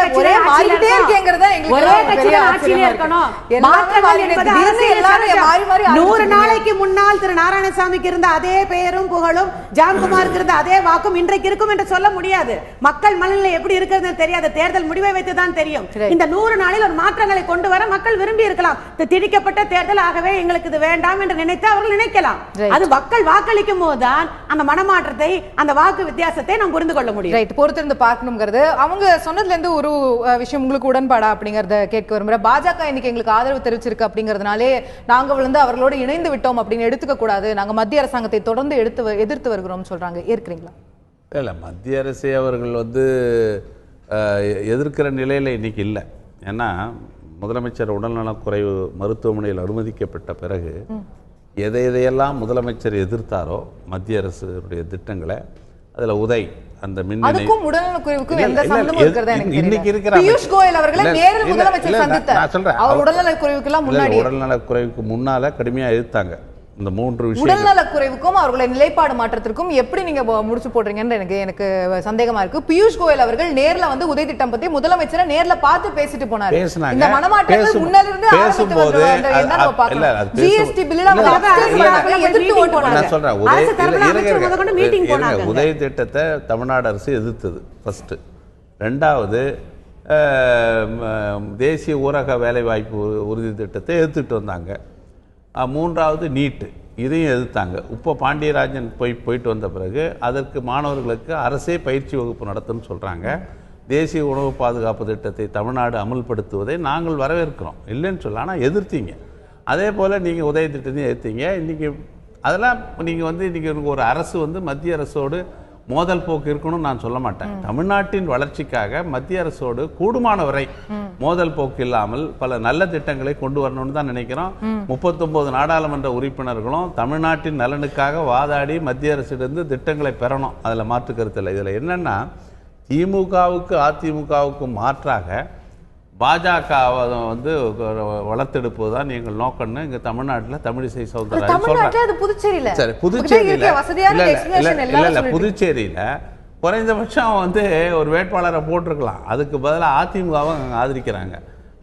மாறிட்டே இருக்கேங்கறத எங்களுக்கு ஒரே கட்சியில ஆட்சியில இருக்கணும். மாற்றங்கள் என்பது எல்லாரும் மாறி மாறி 100 நாளைக்கு முன்னால் திரு நாராயணசாமிக்கு இருந்த அதே பெயரும் புகழும் ஜான்குமாருக்கு இருந்த அதே வாக்கும் இன்றைக்கு இருக்கும் என்று சொல்ல முடியாது. மக்கள் மனநிலை எப்படி இருக்கிறதுன்னு தெரியாது, தேர்தல் முடிவை வைத்து தான் தெரியும். இந்த 100 நாளில் ஒரு மாற்றங்களை கொண்டு வர மக்கள் விரும்பி இருக்கலாம். திணிக்கப்பட்ட தேர்தல் ஆகவே எங்களுக்கு இது வேண்டாம் என்று நினைத்து அவர்கள் நினைக்கலாம். அது மக்கள் வாக்களிக்கும் போதுதான் அந்த மனமாற்றத்தை அந்த வாக்கு வித்தியாசத்தை நாம் புரிந்து கொள்ள முடியும். பொறுத்திருந்து பார்க்க அவங்க சொன்னதுல இருந்து ஒரு விஷயம் உங்களுக்கு உடன்பாடா அப்படிங்கறத கேட்க விரும்புறேன். பாஜக இன்னைக்கு எங்களுக்கு ஆதரவு தெரிவிச்சிருக்கு அப்படிங்கறதுனாலே நாங்க வந்து அவர்களோடு இணைந்து விட்டோம் அப்படின்னு எடுத்துக்க கூடாது, நாங்க மத்திய அரசாங்கத்தை தொடர்ந்து எதிர்த்து வருகிறோம் சொல்றாங்க, ஏற்கிறீங்களா? இல்ல, மத்திய அரசை அவர்கள் வந்து எதிர்க்கிற நிலையில இன்னைக்கு இல்லை. ஏன்னா முதலமைச்சர் உடல்நலக்குறைவு மருத்துவமனையில் அனுமதிக்கப்பட்ட பிறகு எதையெல்லாம் முதலமைச்சர் எதிர்த்தாரோ மத்திய அரசுடைய திட்டங்களை, அதுல உதய் அந்த அதுக்கும் உடல்நலக்குறைவுக்கும் எந்த சம்பந்தமும் இருக்கிறதா எனக்கு இன்னைக்கு இருக்கிற பியூஷ் கோயல் அவர்களை நேரில் முதலமைச்சர் சந்தித்தார். அவர் உடல்நலக்குறைவுக்கு எல்லாம் முன்னாடி உடல்நலக்குறைவுக்கு முன்னால கடுமையா எதிர்த்தாங்க. இந்த 3 விஷயம். உடல்நலக் குறைவுக்கும் அவர்களுடைய நிலைப்பாடு மாற்றத்திற்கும் எப்படி நீங்க முடிச்சு போடுறீங்கன்னு எனக்கு சந்தேகமா இருக்கு. பியூஷ் கோயல் அவர்கள் நேர்ல வந்து உதய் திட்டம் பத்தி முதலமைச்சரை நேர்ல பார்த்து பேசிட்டு போனாரு. இந்த மனமாற்றங்கள் முன்னால இருந்து பேசும்போது ஜிஎஸ்டி பில்ல எதிர்த்து ஓட்டு போனாங்க. உதய திட்டத்தை தமிழ்நாடு அரசு எதிர்த்தது ஃபர்ஸ்ட். ரெண்டாவது தேசிய ஊரக வேலைவாய்ப்பு உறுதி திட்டத்தை எதிர்த்துட்டு வந்தாங்க. மூன்றாவது நீட்டு, இதையும் எதிர்த்தாங்க. இப்போ பாண்டியராஜன் போயிட்டு வந்த பிறகு அதற்கு மாணவர்களுக்கு அரசே பயிற்சி வகுப்பு நடத்துன்னு சொல்கிறாங்க. தேசிய உணவு பாதுகாப்பு திட்டத்தை தமிழ்நாடு அமல்படுத்துவதை நாங்கள் வரவேற்கிறோம், இல்லைன்னு சொல்ல. ஆனால் எதிர்த்தீங்க. அதே போல் நீங்கள் உதய திட்டத்தையும் எதிர்த்தீங்க. இன்றைக்கி அதெல்லாம் நீங்கள் வந்து இன்றைக்கி ஒரு அரசு வந்து மத்திய அரசோடு மோதல் போக்கு இருக்கணும்னு நான் சொல்ல மாட்டேன். தமிழ்நாட்டின் வளர்ச்சிக்காக மத்திய அரசோடு கூடுமான வரை மோதல் போக்கு இல்லாமல் பல நல்ல திட்டங்களை கொண்டு வரணும்னு தான் நினைக்கிறோம். 39 நாடாளுமன்ற உறுப்பினர்களும் தமிழ்நாட்டின் நலனுக்காக வாதாடி மத்திய அரசிலிருந்து திட்டங்களை பெறணும், அதில் மாற்று கருத்து இல்லை. இதில் என்னன்னா, திமுகவுக்கு அதிமுகவுக்கும் மாற்றாக பாஜக வந்து வளர்த்தெடுப்பது தான் எங்கள் நோக்கம்னு இங்க தமிழ்நாட்டில் தமிழிசை சௌந்தரராஜன் சொல்றாங்க. சரி, புதுச்சேரியில குறைந்தபட்சம் வந்து ஒரு வேட்பாளரை போட்டிருக்கலாம், அதுக்கு பதிலாக அதிமுகவை ஆதரிக்கிறாங்க.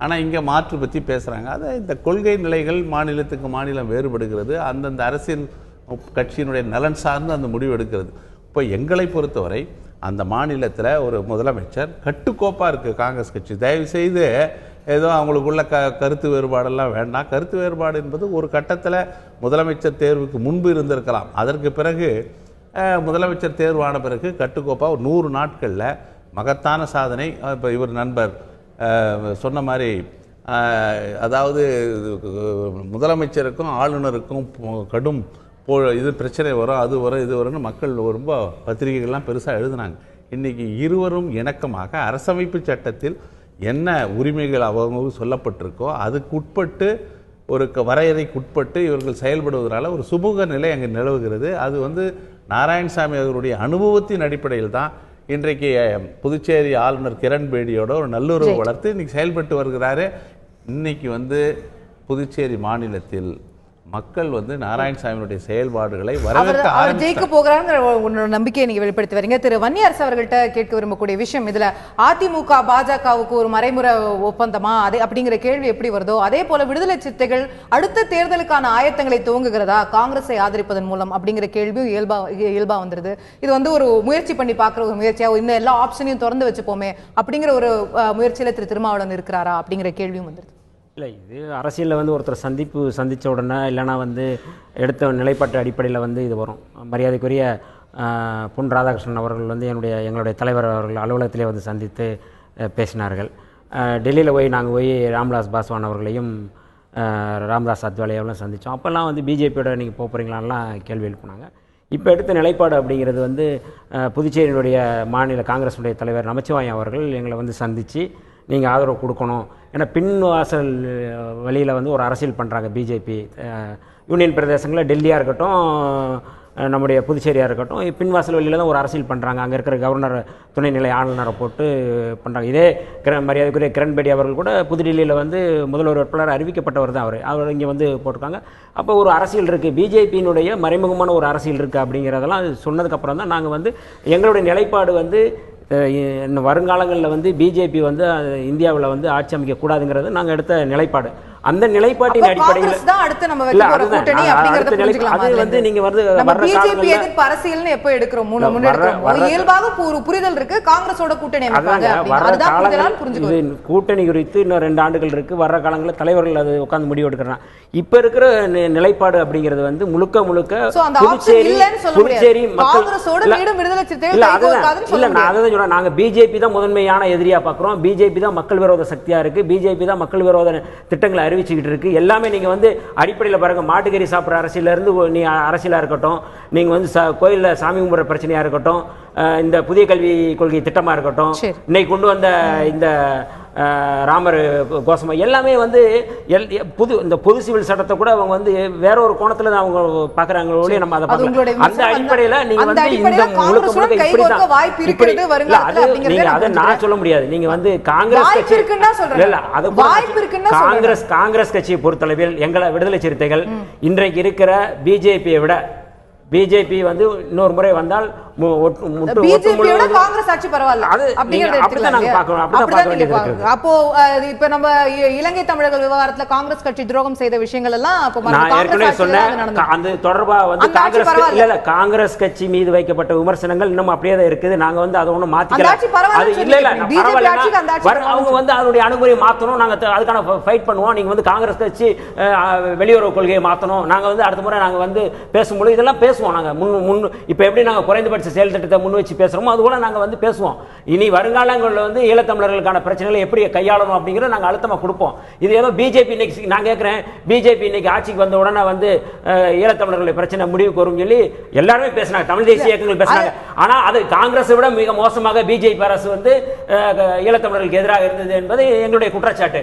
ஆனால் இங்கே மாற்று பற்றி பேசுகிறாங்க. அதை இந்த கொள்கை நிலைகள் மாநிலத்துக்கு மாநிலம் வேறுபடுகிறது. அந்தந்த அரசியல் கட்சியினுடைய நலன் சார்ந்து அந்த முடிவு எடுக்கிறது. இப்போ எங்களை பொறுத்தவரை அந்த மாநிலத்தில் ஒரு முதலமைச்சர் கட்டுக்கோப்பாக இருக்குது காங்கிரஸ் கட்சி. தயவு செய்து ஏதோ அவங்களுக்குள்ள கருத்து வேறுபாடெல்லாம் வேண்டாம். கருத்து வேறுபாடு என்பது ஒரு கட்டத்தில் முதலமைச்சர் தேர்வுக்கு முன்பு இருந்திருக்கலாம். அதற்கு பிறகு முதலமைச்சர் தேர்வான பிறகு கட்டுக்கோப்பாக ஒரு 100 நாட்களில் மகத்தான சாதனை. இப்போ இவர் நண்பர் சொன்ன மாதிரி, அதாவது முதலமைச்சருக்கும் ஆளுநருக்கும் கடும் இது பிரச்சனை வரும், அது வரும், இது வரும்னு மக்கள் ரொம்ப பத்திரிகைகள்லாம் பெருசாக எழுதினாங்க. இன்றைக்கி இருவரும் இணக்கமாக அரசமைப்பு சட்டத்தில் என்ன உரிமைகள் அவங்க சொல்லப்பட்டிருக்கோ அதுக்குட்பட்டு ஒரு வரையறைக்குட்பட்டு இவர்கள் செயல்படுவதனால ஒரு சுமூக நிலை அங்கே நிலவுகிறது. அது வந்து நாராயணசாமி அவர்களுடைய அனுபவத்தின் அடிப்படையில் தான் இன்றைக்கு புதுச்சேரி ஆளுநர் கிரண் பேடியோட ஒரு நல்லுறவு வளர்த்து இன்றைக்கி செயல்பட்டு வருகிறாரு. இன்றைக்கி வந்து புதுச்சேரி மாநிலத்தில் மக்கள் வந்து நாராயணசாமியுடைய செயல்பாடுகளை வரவேற்க ஜெயிக்க போகிறாங்கிற ஒரு நம்பிக்கையை நீங்க வெளிப்படுத்தி வரீங்க. திரு வன்னியரசு அவர்கள்ட்ட கேட்க விரும்பக்கூடிய விஷயம், இதுல அதிமுக பாஜகவுக்கு ஒரு மறைமுறை ஒப்பந்தமா அதே அப்படிங்கிற கேள்வி எப்படி வருதோ அதே போல விடுதலை சிறுத்தைகள் அடுத்த தேர்தலுக்கான ஆயத்தங்களை துவங்குகிறதா காங்கிரஸை ஆதரிப்பதன் மூலம் அப்படிங்கிற கேள்வியும் இயல்பா வந்துருது. இது வந்து ஒரு முயற்சி பண்ணி பார்க்குற ஒரு முயற்சியா, இன்னும் எல்லா ஆப்ஷனையும் திறந்து வச்சுப்போமே அப்படிங்கிற ஒரு முயற்சியில திரு திருமாவளவன் இருக்கிறாரா அப்படிங்கிற கேள்வியும் வந்துருது. இல்லை, இது அரசியலில் வந்து ஒருத்தர் சந்தித்த உடனே இல்லைனா வந்து எடுத்த நிலைப்பாட்டு அடிப்படையில் வந்து இது வரும். மரியாதைக்குரிய பொன் ராதாகிருஷ்ணன் அவர்கள் வந்து எங்களுடைய தலைவர் அவர்கள் அலுவலகத்திலே வந்து சந்தித்து பேசினார்கள். டெல்லியில் போய் நாங்கள் போய் ராம்விலாஸ் பாஸ்வான் அவர்களையும் ராம்தாஸ் அத்வாலேயெல்லாம் சந்தித்தோம். அப்போல்லாம் வந்து பிஜேபியோட நீங்கள் போகிறீங்களான்லாம் கேள்வி எழுப்பினாங்க. இப்போ எடுத்த நிலைப்பாடு அப்படிங்கிறது வந்து புதுச்சேரியினுடைய மாநில காங்கிரஸுடைய தலைவர் நமச்சிவாயம் அவர்கள் எங்களை வந்து சந்தித்து நீங்கள் ஆதரவு கொடுக்கணும், ஏன்னா பின் வாசல் வழியில் வந்து ஒரு அரசியல் பண்ணுறாங்க பிஜேபி. யூனியன் பிரதேசங்களில் டெல்லியாக இருக்கட்டும், நம்முடைய புதுச்சேரியாக இருக்கட்டும், பின்வாசல் வழியில் தான் ஒரு அரசியல் பண்ணுறாங்க. அங்கே இருக்கிற கவர்னர், துணைநிலை ஆளுநரை போட்டு பண்ணுறாங்க. இதே மரியாதைக்குரிய கிரண் பேடி அவர்கள் கூட புதுடெல்லியில் வந்து முதல்வர் வேட்பாளர் அறிவிக்கப்பட்டவர் தான். அவர் இங்கே வந்து போட்டிருக்காங்க. அப்போ ஒரு அரசியல் இருக்குது, பிஜேபியினுடைய மறைமுகமான ஒரு அரசியல் இருக்குது அப்படிங்கிறதெல்லாம் சொன்னதுக்கப்புறம் தான் நாங்கள் வந்து எங்களுடைய நிலைப்பாடு வந்து இன்னும் வருங்காலங்களில் வந்து பிஜேபி வந்து இந்தியாவில் வந்து ஆட்சி அமைக்கக்கூடாதுங்கிறது நாங்கள் எடுத்த நிலைப்பாடு. அந்த நிலைப்பாட்டின் அடிப்படையில் அது வந்து நீங்க வந்து அரசியல்னு எப்ப எடுக்கிறோம் இயல்பாக ஒரு புரிதல் இருக்கு. காங்கிரஸோட கூட்டணி கூட்டணி குறித்து இன்னும் 2 ஆண்டுகள் இருக்கு. வர்ற காலங்களில் தலைவர்கள் அது உட்கார்ந்து முடிவு எடுக்கிறாங்க. இப்ப இருக்கிற நிலைப்பாடு அப்படிங்கிறது வந்து முழுக்க புதுச்சேரி மக்கள் நாங்க பிஜேபி தான் முதன்மையான எதிரியா பாக்குறோம். பிஜேபி தான் மக்கள் விரோத சக்தியா இருக்கு. பிஜேபி தான் மக்கள் விரோத திட்டங்களை அறிவிச்சுக்கிட்டு இருக்கு. எல்லாமே நீங்க வந்து அடிப்படையில் பாருங்க, மாட்டுக்கறி சாப்பிட்ற அரசியல இருந்து நீ அரசியலா இருக்கட்டும், நீங்க வந்து கோயிலில் சாமி கும்பிட்ற பிரச்சனையா இருக்கட்டும், இந்த புதிய கல்வி கொள்கை திட்டமா இருக்கட்டும், இன்னைக்கு கொண்டு வந்த இந்த ராமர் கோஷம் எல்லாமே வந்து இந்த பொது சிவில் சட்டத்தை கூட அவங்க வந்து வேற ஒரு கோணத்துல அவங்க பாக்குறாங்க ஒழிய நம்ம அதை பார்க்கலாம். அந்த அடிப்படையில நீங்க வந்து இந்த முழுக்க நீங்க அதை நான் சொல்ல முடியாது. நீங்க வந்து காங்கிரஸ் கட்சியை பொறுத்தளவில் எங்களை விடுதலை சிறுத்தைகள் இன்றைக்கு இருக்கிற பிஜேபியை விட பிஜேபி வந்து இன்னொரு முறை வந்தால் காங்கிரஸ் ஆட்சி பரவாயில்ல அப்போ இப்ப நம்ம இலங்கை தமிழர்கள் விவகாரத்துல காங்கிரஸ் கட்சி துரோகம் செய்த விஷயங்கள் எல்லாம் அந்த தொடர்பா வந்து காங்கிரஸ் கட்சி மீது வைக்கப்பட்ட விமர்சனங்கள் இன்னும் அப்படியே தான் இருக்குது. நாங்க வந்து அதை ஒண்ணும் மாத்திக்கலாம். அவங்க வந்து அதனுடைய அணுகுமுறையை மாத்தணும். நாங்க அதுக்கான ஃபைட் பண்ணுவோம். நீங்க வந்து காங்கிரஸ் கட்சி வெளியுறவு கொள்கையை மாத்தணும். நாங்க வந்து அடுத்த முறை நாங்க வந்து பேசும்போது இதெல்லாம் பேசுவோம். நாங்க இப்ப எப்படி நாங்க குறைந்தபட்ச செயல் திட்டத்தை முன் வச்சு பேசுறோமோ அது கூட நாங்க வந்து பேசுவோம். இனி வருங்காலங்களில் வந்து ஈழத்தமிழர்களுக்கான பிரச்சனைகளை எப்படி கையாளணும் அப்படிங்கறத நாங்க அழுத்தமா கொடுப்போம். இது ஏதோ பிஜேபி இன்னைக்கு நான் கேட்கிறேன், பிஜேபி இன்னைக்கு ஆட்சிக்கு வந்த உடனே வந்து ஈழத்தமிழர்களுடைய பிரச்சனை முடிவுக்கு வரும் சொல்லி எல்லாருமே பேசினாங்க, தமிழ் தேசிய இயக்கங்கள் பேசினாங்க. ஆனா அது காங்கிரஸை விட மிக மோசமாக பிஜேபி அரசு வந்து ஈழத்தமிழர்களுக்கு எதிராக இருந்தது என்பது எங்களுடைய குற்றச்சாட்டு.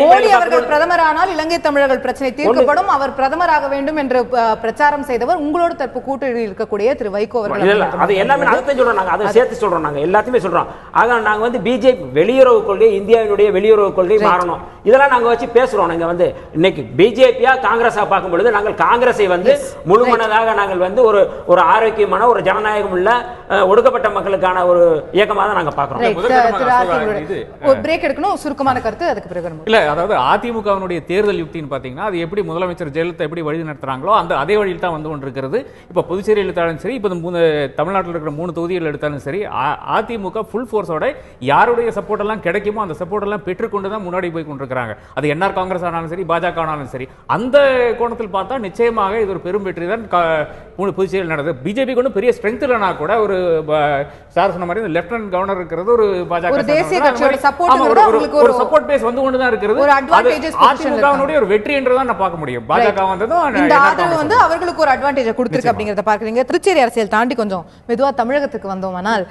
மோடி அவர்கள் பிரதமர் ஆனால் இலங்கை தமிழர்கள் பிரச்சனை தீர்க்கப்படும், அவர் பிரதமராக வேண்டும் என்று பிரச்சாரம் செய்தவர் உங்களோட தற்போது கூட்டணியில் இருக்கக்கூடிய திரு வைகோ அவர்கள். அது எல்லாமே அதை சொல்றோம், நாங்க அதை சேர்த்து சொல்றோம், நாங்க எல்லாத்தையுமே சொல்றோம். ஆக நாங்க வந்து பிஜேபி வெளியுறவு கொள்கை, இந்தியாவினுடைய வெளியுறவு கொள்கை மாறணும், இதெல்லாம் நாங்க வச்சு பேசுறோம். நாங்க வந்து இன்னைக்கு பிஜேபியா காங்கிரஸா பார்க்கும் பொழுது நாங்கள் காங்கிரஸை வந்து முழுமனதாக நாங்கள் வந்து ஒரு ஆரோக்கியமான ஒரு ஜனநாயகம் உள்ள ஒடுக்கப்பட்ட மக்களுக்கான ஒரு இயக்கமாக தான் நாங்க பார்க்கிறோம். பிரேக் எடுக்கணும், சுருக்கமான கருத்து அதுக்கு பிறகு இல்ல. அதாவது அதிமுகவினுடைய தேர்தல் யுக்தின்னு பாத்தீங்கன்னா அது எப்படி முதலமைச்சர் ஜெயலலிதா எப்படி வழி நடத்துறாங்களோ அதே வழியில் தான் வந்து கொண்டிருக்கிறது. இப்ப புதுச்சேரியில் எடுத்தாலும் சரி, இப்ப தமிழ்நாட்டில் இருக்கிற 3 தொகுதிகள் எடுத்தாலும் சரி, அதிமுக ஃபுல் ஃபோர்ஸோட யாருடைய சப்போர்ட் எல்லாம் கிடைக்குமோ அந்த சப்போர்ட் எல்லாம் பெற்றுக்கொண்டு தான் முன்னாடி போய் கொண்டிருக்கிறாங்க. அது என்ஆர் காங்கிரஸ் ஆனாலும் சரி, பாஜக ஆனாலும் சரி. அந்த கோணத்தில் பார்த்தா நிச்சயமாக இது ஒரு பெரும் வெற்றி தான் புதுச்சேரியில் நடந்தது. பிஜேபி கொண்டு பெரிய ஸ்ட்ரென்த் இல்லைனா கூட ஒரு சார் சொன்ன மாதிரி லெப்டினன்ட் கவர்னர் இருக்கிறது ஒரு பாஜக ஒரு தேசிய கட்சியோட சப்போர்ட் ஒரு சப்போர்ட் பேஸ் வந்து கொண்டு தான் இருக்கிறது. அதிமுகவினுடைய ஒரு வெற்றி என்றுதான் நான் பார்க்க முடியும். பாஜக வந்ததும் இந்த ஆதரவு வந்து அவர்களுக்கு ஒரு அட்வான்டேஜ் கொடுத்திருக்கு அப்படிங்கறத பார்க்கறீங்க. திருச்சேரி அரசியல் தாண்டி கொஞ்சம் மெதுவா தமிழகத்துக்கு வந்தோமானால்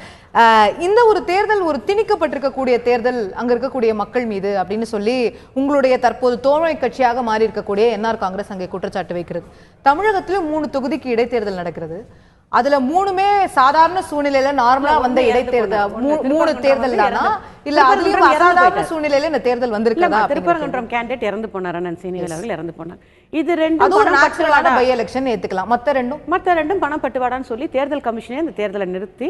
இந்த ஒரு தேர்தல் ஒரு திணிக்கப்பட்டிருக்கக்கூடிய தேர்தல் அங்க இருக்கக்கூடிய மக்கள் மீது அப்படின்னு சொல்லி உங்களுடைய தற்போது தோழமை கட்சியாக மாறி இருக்கக்கூடிய என்ஆர் காங்கிரஸ் அங்கே குற்றச்சாட்டு வைக்கிறது. தமிழகத்துல 3 தொகுதிக்கு இடைத்தேர்தல் நடக்கிறது. அதுல 3மே சாதாரண சூழ்நிலையில நார்மலா வந்த இடைத்தேர்தல் 3 தேர்தல் தானா இல்ல அதுலயும் அசாதாரண சூழ்நிலையில இந்த தேர்தல் வந்திருக்கா? திருப்பரங்குன்றம் கேண்டிடேட் இறந்து போனார், அண்ணன் சீனிவாசன் அவர்கள் இறந்து போனார். இது ரெண்டும் ஒரு நேச்சுரலான பை எலெக்ஷன் ஏத்துக்கலாம். மத்த ரெண்டும் பணப்பட்டுவாடான்னு சொல்லி தேர்தல் கமிஷனே இந்த தேர்தலை நிறுத்தி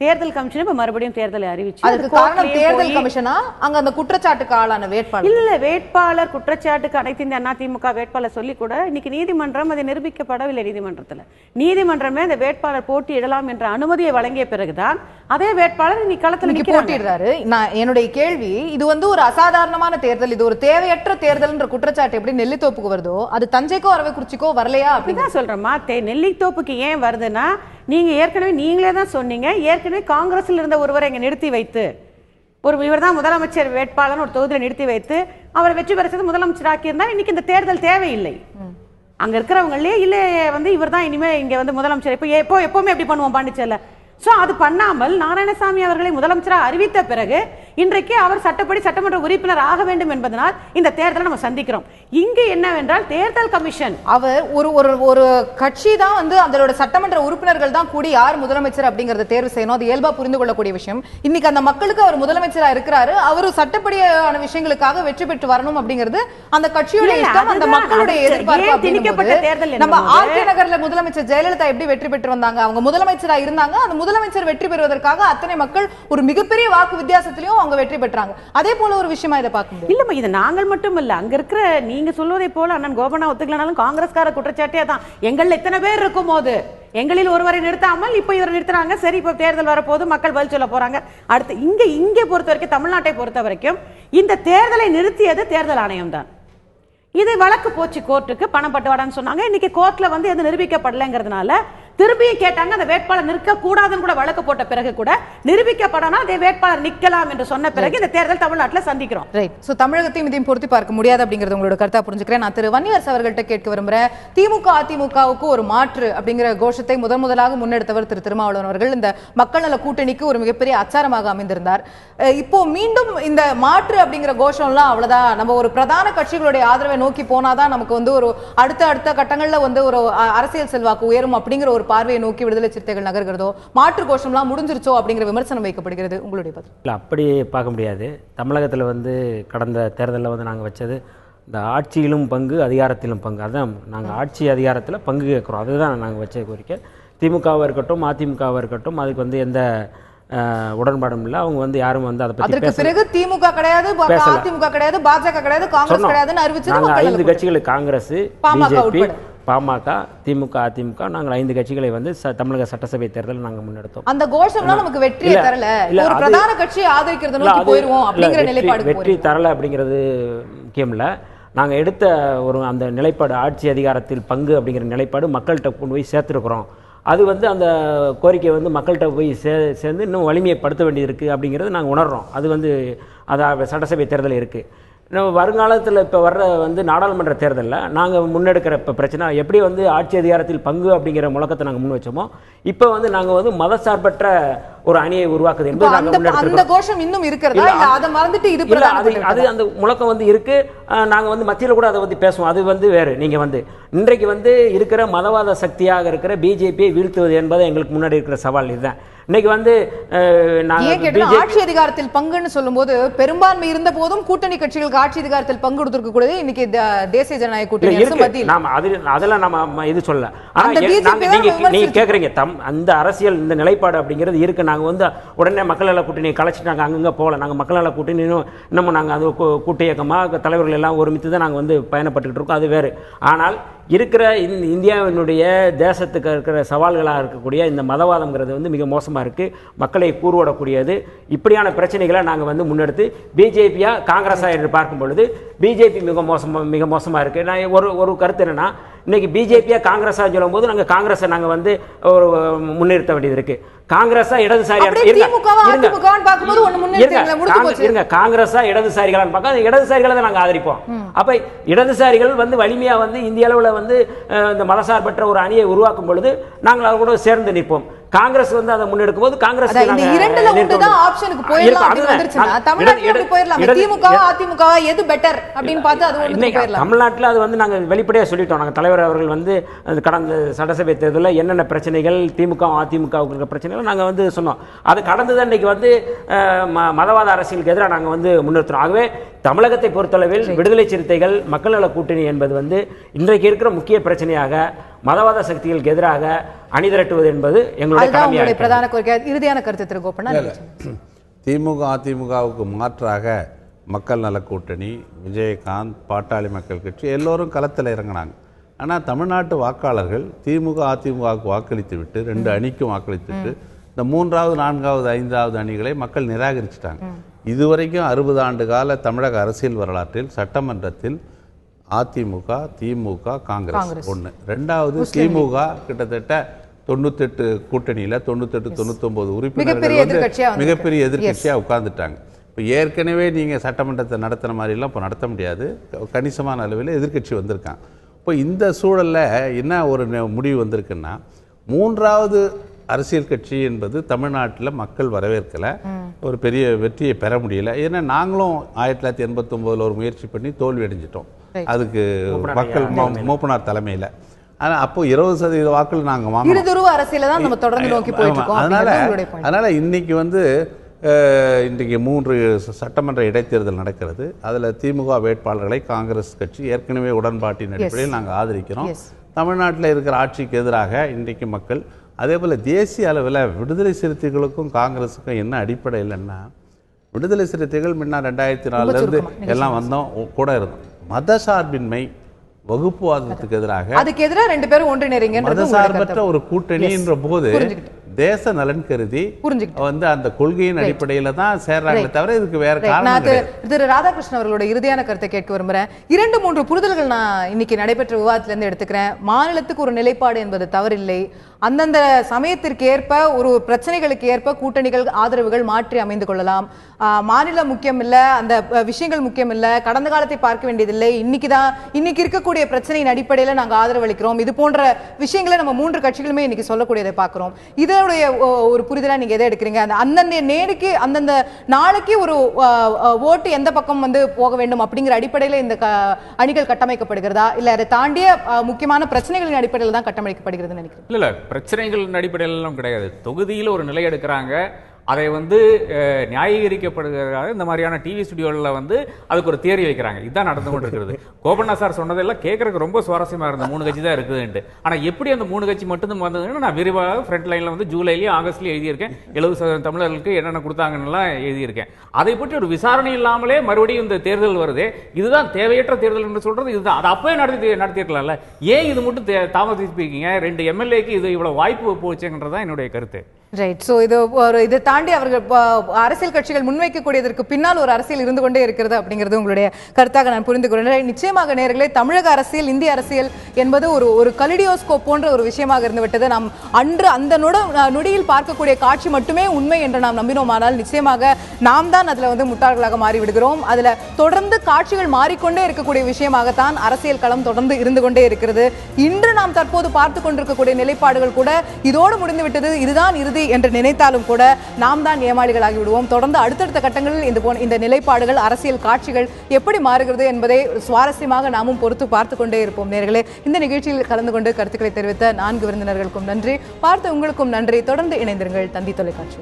தேர்தல் கமிஷன் இப்ப மறுபடியும் தேர்தலை அறிவிச்சு அதுக்கு காரணம் தேர்தல் கமிஷனா அங்க அந்த குற்றச்சாட்டுக்கு ஆளான வேட்பாளர் இல்ல வேட்பாளர் குற்றச்சாட்டுக்கு அனைத்து இந்த அதிமுக வேட்பாளர் சொல்லி கூட இன்னைக்கு நீதிமன்றம் அதை நிரூபிக்கப்படவில்லை. நீதிமன்றமே அந்த வேட்பாளர் போட்டியிடலாம் என்ற அனுமதியை வழங்கிய பிறகுதான் அதே வேட்பாளர் இன்னைக்கு களத்துல போட்டியிடுறாரு. நான் என்னுடைய கேள்வி, இது வந்து ஒரு அசாதாரணமான தேர்தல், இது ஒரு தேவையற்ற தேர்தல் என்ற குற்றச்சாட்டு எப்படி நெல்லித்தோப்புக்கு வருதோ அது தஞ்சைக்கோ அரவக்குறிச்சிக்கோ வரலையா அப்படிதான் சொல்றேமா. நெல்லித்தோப்புக்கு ஏன் வருதுன்னா நீங்க ஏற்கனவே நீங்களே தான் சொன்னீங்க, ஏற்கனவே காங்கிரஸ்ல இருந்த ஒருவரை இங்க நிறுத்தி வைத்து இவர் தான் முதலமைச்சர் வேட்பாளர் ஒரு தொகுதியில் நிறுத்தி வைத்து அவரை வெற்றி பெற செய்து முதலமைச்சர் ஆக்கியிருந்தா இன்னைக்கு இந்த தேர்தல் தேவையில்லை. அங்க இருக்கிறவங்களே இல்ல வந்து இவர் தான் இனிமே இங்க வந்து முதலமைச்சர் எப்பவுமே எப்படி பண்ணுவோம் பாண்டிச்சேரியில. சோ அது பண்ணாமல் நாராயணசாமி அவர்களை முதலமைச்சராக அறிவித்த பிறகு இன்றைக்கு அவர் சட்டப்படி சட்டமன்ற உறுப்பினர் ஆக வேண்டும் என்பதனால் இந்த தேர்தலை நம்ம சந்திக்கிறோம். இங்கு என்னவென்றால் தேர்தல் கமிஷன் அவர் ஒரு கட்சி தான் வந்து அதோட சட்டமன்ற உறுப்பினர்கள் தான் கூடி யார் முதலமைச்சர் அப்படிங்கறத தேர்வு செய்யணும். அது இயல்பா புரிந்து கொள்ளக்கூடிய விஷயம். இன்னைக்கு அந்த மக்களுக்கு அவர் முதலமைச்சரா இருக்கிறாரு, அவரு சட்டப்படியான விஷயங்களுக்காக வெற்றி பெற்று வரணும் அப்படிங்கிறது அந்த கட்சியோட இஷ்டம், அந்த மக்களுடைய எதிர்பார்ப்பு. நம்ம ஆர்கே நகர்ல முதலமைச்சர் ஜெயலலிதா எப்படி வெற்றி பெற்று வந்தாங்க, அவங்க முதலமைச்சரா இருந்தாங்க, அந்த முதலமைச்சர் வெற்றி பெறுவதற்காக அத்தனை மக்கள் ஒரு மிகப்பெரிய வாக்கு வித்தியாசத்திலையும் அவங்க வெற்றி பெற்றாங்க. அதே போல ஒரு விஷயமா இதை பார்க்க முடியும். இல்லம்மா, இது நாங்கள் மட்டும் இல்ல, அங்க இருக்கிற நீங்க சொல்வதை போல அண்ணன் கோபனா ஒத்துக்கலனாலும் காங்கிரஸ்கார குற்றச்சாட்டே தான். எங்கள்ல எத்தனை பேர் இருக்கும் போது எங்களில் ஒருவரை நிறுத்தாமல் இப்ப இவர் நிறுத்துறாங்க. சரி, இப்ப தேர்தல் வரப்போது மக்கள் பதில் சொல்ல போறாங்க. அடுத்து இங்கே பொறுத்த வரைக்கும், தமிழ்நாட்டை பொறுத்த வரைக்கும் இந்த தேர்தலை நிறுத்தியது தேர்தல் ஆணையம் தான். இது வழக்கு போச்சு கோர்ட்டுக்கு, பணம் பட்டுவாடான்னு சொன்னாங்க. இன்னைக்கு கோர்ட்ல வந்து எது நிரூபிக்கப்படலைங்கிறதுனால திரும்பியும் கேட்டாங்க. அந்த வேட்பாளர் நிற்க கூடாதுன்னு கூட வழக்கு போட்ட பிறகு கூட நிரூபிக்கப்படனா அதே வேட்பாளர் நிக்கலாம் என்று சொன்ன பிறகு இந்த தேர்தல் தமிழ்நாட்டில் சந்திக்கிறோம். ரைட். சோ தமிழகத்தையும் இதையும் பொருத்தி பார்க்க முடியாது அப்படிங்கறது உங்களோட கருத்தா புரிஞ்சுக்கிறேன். நான் திரு வன்னியரசு அவர்கள்ட்ட கேட்க விரும்புறேன். திமுக அதிமுகவுக்கு ஒரு மாற்று அப்படிங்கிற கோஷத்தை முதலாக முன்னெடுத்தவர் திரு திருமாவளவன் அவர்கள் இந்த மக்கள் நல கூட்டணிக்கு ஒரு மிகப்பெரிய அச்சாரமாக அமைந்திருந்தார். இப்போ மீண்டும் இந்த மாற்று அப்படிங்கிற கோஷம்லாம் அவ்வளவுதான், நம்ம ஒரு பிரதான கட்சிகளுடைய ஆதரவை நோக்கி போனாதான் நமக்கு வந்து ஒரு அடுத்த கட்டங்கள்ல வந்து ஒரு அரசியல் செல்வாக்கு உயரும் அப்படிங்கிற ஒரு பார்வையை நோக்கி விடுதலை சிறுத்தைகள் நகர்கிறதோ, மாற்று கோஷம்லாம் முடிஞ்சிருச்சோ அப்படிங்கிற விமர்சனம் வைக்கப்படுகிறது. உங்களுடைய பதில்? இல்லை, அப்படி பார்க்க முடியாது. தமிழகத்தில் வந்து கடந்த தேர்தலில் வந்து நாங்கள் வச்சது இந்த ஆட்சியிலும் பங்கு அதிகாரத்திலும் பங்கு, அதுதான் நாங்கள் ஆட்சி அதிகாரத்தில் பங்கு கேட்குறோம், அதுதான் நாங்கள் வச்ச கோரிக்கை. திமுகவாக இருக்கட்டும் அதிமுகவாக இருக்கட்டும் அதுக்கு வந்து எந்த உடன்பாடும் இல்லை. அவங்க வந்து யாரும் வந்து அதை பற்றி பிறகு திமுக கிடையாது, அதிமுக கிடையாது, பாஜக கிடையாது, காங்கிரஸ் கிடையாதுன்னு அறிவிச்சது. நாங்கள் 5 கட்சிகள், காங்கிரஸ், பிஜேபி, பாமக, திமுக, அதிமுக, நாங்கள் 5 கட்சிகளை வந்து தமிழக சட்டசபை தேர்தல் நாங்கள் முன்னெடுத்தோம். அந்த கோஷம்லாம் நமக்கு வெற்றியை தரல, ஒரு பிரதான கட்சியை ஆதரிக்கிறது நோக்கி போயிடுவோம் அப்படிங்கிற நிலைப்பாடு. வெற்றி தரல அப்படிங்கிறது முக்கியம் இல்லை. நாங்கள் எடுத்த ஒரு அந்த நிலைப்பாடு ஆட்சி அதிகாரத்தில் பங்கு அப்படிங்கிற நிலைப்பாடு மக்கள்கிட்ட கொண்டு போய் சேர்த்துருக்குறோம். அது வந்து அந்த கோரிக்கை வந்து மக்கள்கிட்ட போய் சேர்ந்து இன்னும் வலிமையைப்படுத்த வேண்டியது இருக்குது அப்படிங்கிறது நாங்கள் உணர்கிறோம். அது வந்து அது சட்டசபை தேர்தல் இருக்குது. நம்ம வருங்காலத்தில் இப்போ வர்ற வந்து நாடாளுமன்ற தேர்தலில் நாங்கள் முன்னெடுக்கிற இப்போ பிரச்சனை எப்படி வந்து ஆட்சி அதிகாரத்தில் பங்கு அப்படிங்கிற முழக்கத்தை நாங்கள் முன் வச்சோமோ, இப்போ வந்து நாங்கள் வந்து மதசார்பற்ற ஒரு அணியை உருவாக்குது என்பது நாங்கள் முன்னெடுத்துருக்கோம். அந்த கோஷம் இன்னும் இருக்கிறதா இல்ல அதை மறந்துட்டு இது இல்ல, அது அந்த முழக்கம் வந்து இருக்கு. நாங்கள் வந்து மத்தியில் கூட அதை பற்றி பேசுவோம். அது வந்து வேறு. நீங்கள் வந்து இன்றைக்கு வந்து இருக்கிற மதவாத சக்தியாக இருக்கிற பிஜேபியை வீழ்த்துவது என்பது எங்களுக்கு முன்னாடி இருக்கிற சவால். இதுதான் இன்னைக்கு வந்து ஆட்சி அதிகாரத்தில் பங்குன்னு சொல்லும்போது பெரும்பான்மை இருந்த போதும் கூட்டணி கட்சிகளுக்கு ஆட்சி அதிகாரத்தில் பங்கு கொடுத்திருக்க கூடாது. இன்னைக்கு தேசிய ஜனநாயக கூட்டணி அதெல்லாம் நம்ம இது சொல்ல. நீங்க கேக்குறீங்க அந்த அரசியல் இந்த நிலைப்பாடு அப்படிங்கிறது இருக்கு. நாங்க வந்து உடனே மக்கள் நல கூட்டணியை கலைச்சிட்டு நாங்க அங்கங்க போகல. நாங்க மக்கள் நல கூட்டணி இன்னமும் நாங்க அது கூட்டு இயக்கமாக தலைவர்கள் எல்லாம் ஒருமித்து தான் நாங்க வந்து பயணப்பட்டு இருக்கோம். அது வேறு. ஆனால் இருக்கிற இந்தியாவினுடைய தேசத்துக்கு இருக்கிற சவால்களாக இருக்கக்கூடிய இந்த மதவாதம்ங்கிறது வந்து மிக மோசமாக இருக்குது, மக்களை கூறுவிடக்கூடியது. இப்படியான பிரச்சனைகளை நாங்கள் வந்து முன்னெடுத்து பிஜேபியா காங்கிரஸா என்று பார்க்கும் பொழுது பிஜேபி மிக மோசமாக இருக்குது. நான் ஒரு கருத்து என்னன்னா, இன்னைக்கு பிஜேபியா காங்கிரஸா சொல்லும் போது நாங்கள் காங்கிரஸை நாங்கள் வந்து ஒரு முன்னிறுத்த வேண்டியது இருக்கு. காங்கிரஸா இடதுசாரியா காங்கிரஸா இடதுசாரிகளான்னு பார்க்க இடதுசாரிகளை தான் நாங்கள் ஆதரிப்போம். அப்ப இடதுசாரிகள் வந்து வலிமையா வந்து இந்திய அளவில் வந்து இந்த மதசார்பற்ற ஒரு அணியை உருவாக்கும் பொழுது நாங்கள் அவர் கூட சேர்ந்து நிற்போம். காங்கிரஸ் வந்து அதை முன்னெடுக்கும் போது காங்கிரஸ் தமிழ்நாட்டில் அது வந்து நாங்கள் வெளிப்படையாக சொல்லிட்டோம். நாங்கள் தலைவர் அவர்கள் வந்து கடந்த சட்டசபை தேர்தலில் என்னென்ன பிரச்சனைகள் திமுக அதிமுகவுக்கு இருக்கிற பிரச்சனைகள் நாங்கள் வந்து சொன்னோம். அது கடந்துதான் இன்னைக்கு வந்து மதவாத அரசியலுக்கு எதிராக நாங்கள் வந்து முன்னிறுத்துறோம். ஆகவே தமிழகத்தை பொறுத்தளவில் விடுதலை சிறுத்தைகள் மக்கள் நல கூட்டணி என்பது வந்து இன்றைக்கு இருக்கிற முக்கிய பிரச்சனையாக மதவாத சக்திகளுக்கு எதிராக அணிதிரட்டுவது என்பது எங்களுடைய கடமையாக. பிரதான கோரிக்கை. இறுதியான கருத்து திரு கோபண்ணா. திமுக அதிமுகவுக்கு மாற்றாக மக்கள் நல கூட்டணி, விஜயகாந்த், பாட்டாளி மக்கள் கட்சி எல்லோரும் களத்தில் இறங்கினாங்க. ஆனால் தமிழ்நாட்டு வாக்காளர்கள் திமுக அதிமுகவுக்கு வாக்களித்து விட்டு 2 அணிக்கும் வாக்களித்து விட்டு இந்த 3வது 4வது 5வது அணிகளை மக்கள் நிராகரிச்சிட்டாங்க. இதுவரைக்கும் 60 ஆண்டு கால தமிழக அரசியல் வரலாற்றில் சட்டமன்றத்தில் அதிமுக, திமுக, காங்கிரஸ் ஒன்று. 2வது திமுக கிட்டத்தட்ட 98 கூட்டணியில் 98-99 உறுப்பினர்கள் வந்து மிகப்பெரிய எதிர்கட்சியாக உட்கார்ந்துட்டாங்க. இப்போ ஏற்கனவே நீங்கள் சட்டமன்றத்தை நடத்தின மாதிரிலாம் இப்போ நடத்த முடியாது. கணிசமான அளவில் எதிர்கட்சி வந்திருக்காங்க. இப்போ இந்த சூழலில் என்ன ஒரு முடிவு வந்திருக்குன்னா, 3வது அரசியல் கட்சி என்பது தமிழ்நாட்டில் மக்கள் வரவேற்கலை, ஒரு பெரிய வெற்றியை பெற முடியல. ஏன்னா நாங்களும் 1989 ஒரு முயற்சி பண்ணி தோல்வி அடைஞ்சிட்டோம். அதுக்கு மக்கள் மூப்பனார் தலைமையில். ஆனால் அப்போ 20% வாக்குகள் நாங்கள் வாங்கினோம். அதனால இன்னைக்கு வந்து இன்றைக்கு 3 சட்டமன்ற இடைத்தேர்தல் நடக்கிறது. அதில் திமுக வேட்பாளர்களை காங்கிரஸ் கட்சி ஏற்கனவே உடன்பாட்டின் அடிப்படையில் நாங்கள் ஆதரிக்கிறோம். தமிழ்நாட்டில் இருக்கிற ஆட்சிக்கு எதிராக இன்றைக்கு மக்கள், அதே போல் தேசிய அளவில் விடுதலை சிறுத்தைகளுக்கும் காங்கிரஸுக்கும் என்ன அடிப்படை இல்லைன்னா, விடுதலை சிறுத்தைகள் முன்னா 2004 எல்லாம் வந்தோம் கூட இருந்தோம். மதசார்பின்மை, வகுப்புவாதத்துக்கு எதிராக அதுக்கு எதிராக 2 பேரும் ஒன்றிணைறீங்க. மதசார்பற்ற ஒரு கூட்டணி என்ற போது தேச நலன் கருதி புரிஞ்சுக்கிட்டேன். வந்து அந்த கொள்கையின் அடிப்படையில தான் சேர்றாங்களே தவிர இதுக்கு வேற நான் காரணம் கிடையாது. திரு ராதாகிருஷ்ணன் அவர்களோட இறுதியான கருத்தை கேட்க விரும்புறேன். 2-3 புரிதல்கள் நான் இன்னைக்கு நடைபெற்ற விவாதத்துல இருந்து எடுத்துக்கிறேன். மாநிலத்துக்கு ஒரு நிலைப்பாடு என்பது தவறில்லை. அந்தந்த சமயத்திற்கு ஏற்ப ஒரு பிரச்சனைகளுக்கு ஏற்ப கூட்டணிகள் ஆதரவுகள் மாற்றி அமைந்து கொள்ளலாம். மாநிலம் முக்கியம் இல்ல, அந்த விஷயங்கள் முக்கியம் இல்ல, கடந்த காலத்தை பார்க்க வேண்டியதில்லை, இன்னைக்கு இருக்கக்கூடிய பிரச்சனையின் அடிப்படையில நாங்க ஆதரவு அளிக்கிறோம், இது போன்ற விஷயங்களை நம்ம 3 கட்சிகளுமே இன்னைக்கு சொல்லக்கூடியதை பார்க்கிறோம். இதனுடைய ஒரு புரிதலா நீங்க எதை எடுக்கிறீங்க? அந்தந்த நேருக்கு அந்தந்த நாளைக்கு ஒரு ஓட்டு எந்த பக்கம் வந்து போக வேண்டும் அப்படிங்கிற அடிப்படையில இந்த அணிகள் கட்டமைக்கப்படுகிறதா, இல்ல அதை தாண்டிய முக்கியமான பிரச்சனைகளின் அடிப்படையில் தான் கட்டமைக்கப்படுகிறதுன்னு நினைக்கிறேன்? இல்ல பிரச்சனைகளின் அடிப்படையில் எல்லாம் கிடையாது. தொகுதியில் ஒரு நிலை எடுக்கிறாங்க, அதை வந்து நியாயீகரிக்கப்படுகிறாங்க. இந்த மாதிரியான டிவி ஸ்டுடியோவில் வந்து அதுக்கு ஒரு தியரி வைக்கிறாங்க. இதுதான் நடந்து கொண்டு இருக்கிறது. கோபண்ணா சார் சொன்னதெல்லாம் கேட்கறதுக்கு ரொம்ப சுவாரஸ்யமா இருந்த 3 கட்சி தான் இருக்குதுன்ட்டு. ஆனால் எப்படி அந்த 3 கட்சி மட்டும் வந்ததுன்னு நான் விரிவாக ஃப்ரண்ட் லைனில் வந்து ஜூலைலேயும் ஆகஸ்ட்லேயும் எழுதியிருக்கேன். 70% தமிழர்களுக்கு என்னென்ன கொடுத்தாங்கன்னுலாம் எழுதியிருக்கேன். அதை பற்றி ஒரு விசாரணை இல்லாமலே மறுபடியும் இந்த தேர்தல் வருது. இதுதான் தேவையற்ற தேர்தல் என்று சொல்றது இதுதான். அதை அப்பவே நடத்தியிருக்கலாம்ல. ஏன் இது மட்டும் தாமதிப்பிருக்கீங்க? 2 எம்எல்ஏக்கு இது இவ்வளவு வாய்ப்பு போச்சுன்றதான் என்னுடைய கருத்து. ரைட். ஸோ இதை தாண்டி அவர்கள் அரசியல் கட்சிகள் முன்வைக்கக்கூடியதற்கு பின்னால் ஒரு அரசியல் இருந்து கொண்டே இருக்கிறது அப்படிங்கிறது உங்களுடைய கருத்தாக நான் புரிந்து கொள்கிறேன். நிச்சயமாக நேயர்களே, தமிழக அரசியல், இந்திய அரசியல் என்பது ஒரு கலிடியோஸ்கோப் போன்ற ஒரு விஷயமாக இருந்துவிட்டது. நாம் அன்று அந்த நொடியில் பார்க்கக்கூடிய காட்சி மட்டுமே உண்மை என்று நாம் நம்பினோமானால் நிச்சயமாக நாம் தான் அதில் வந்து முட்டாள்களாக மாறிவிடுகிறோம். அதில் தொடர்ந்து காட்சிகள் மாறிக்கொண்டே இருக்கக்கூடிய விஷயமாகத்தான் அரசியல் களம் தொடர்ந்து இருந்து கொண்டே இருக்கிறது. இன்று நாம் தற்போது பார்த்து கொண்டிருக்கக்கூடிய நிலைப்பாடுகள் கூட இதோடு முடிந்துவிட்டது, இதுதான் இறுதி என்று நினைத்தாலும் கூட நாம் தான் ஏமாளிகளாகி விடுவோம். தொடர்ந்து அடுத்தடுத்த கட்டங்களில் இந்த நிலைப்பாடுகள், அரசியல் காட்சிகள் எப்படி மாறுகிறது என்பதை சுவாரஸ்யமாக நாமும் பொறுத்து பார்த்து கொண்டே இருப்போம். நேயர்களே, இந்த நிகழ்ச்சியில் கலந்து கொண்டு கருத்துக்களை தெரிவித்த 4 விருந்தினர்களுக்கும் நன்றி. பார்த்த உங்களுக்கும் நன்றி. தொடர்ந்து இணைந்திருங்கள் தந்தி தொலைக்காட்சி.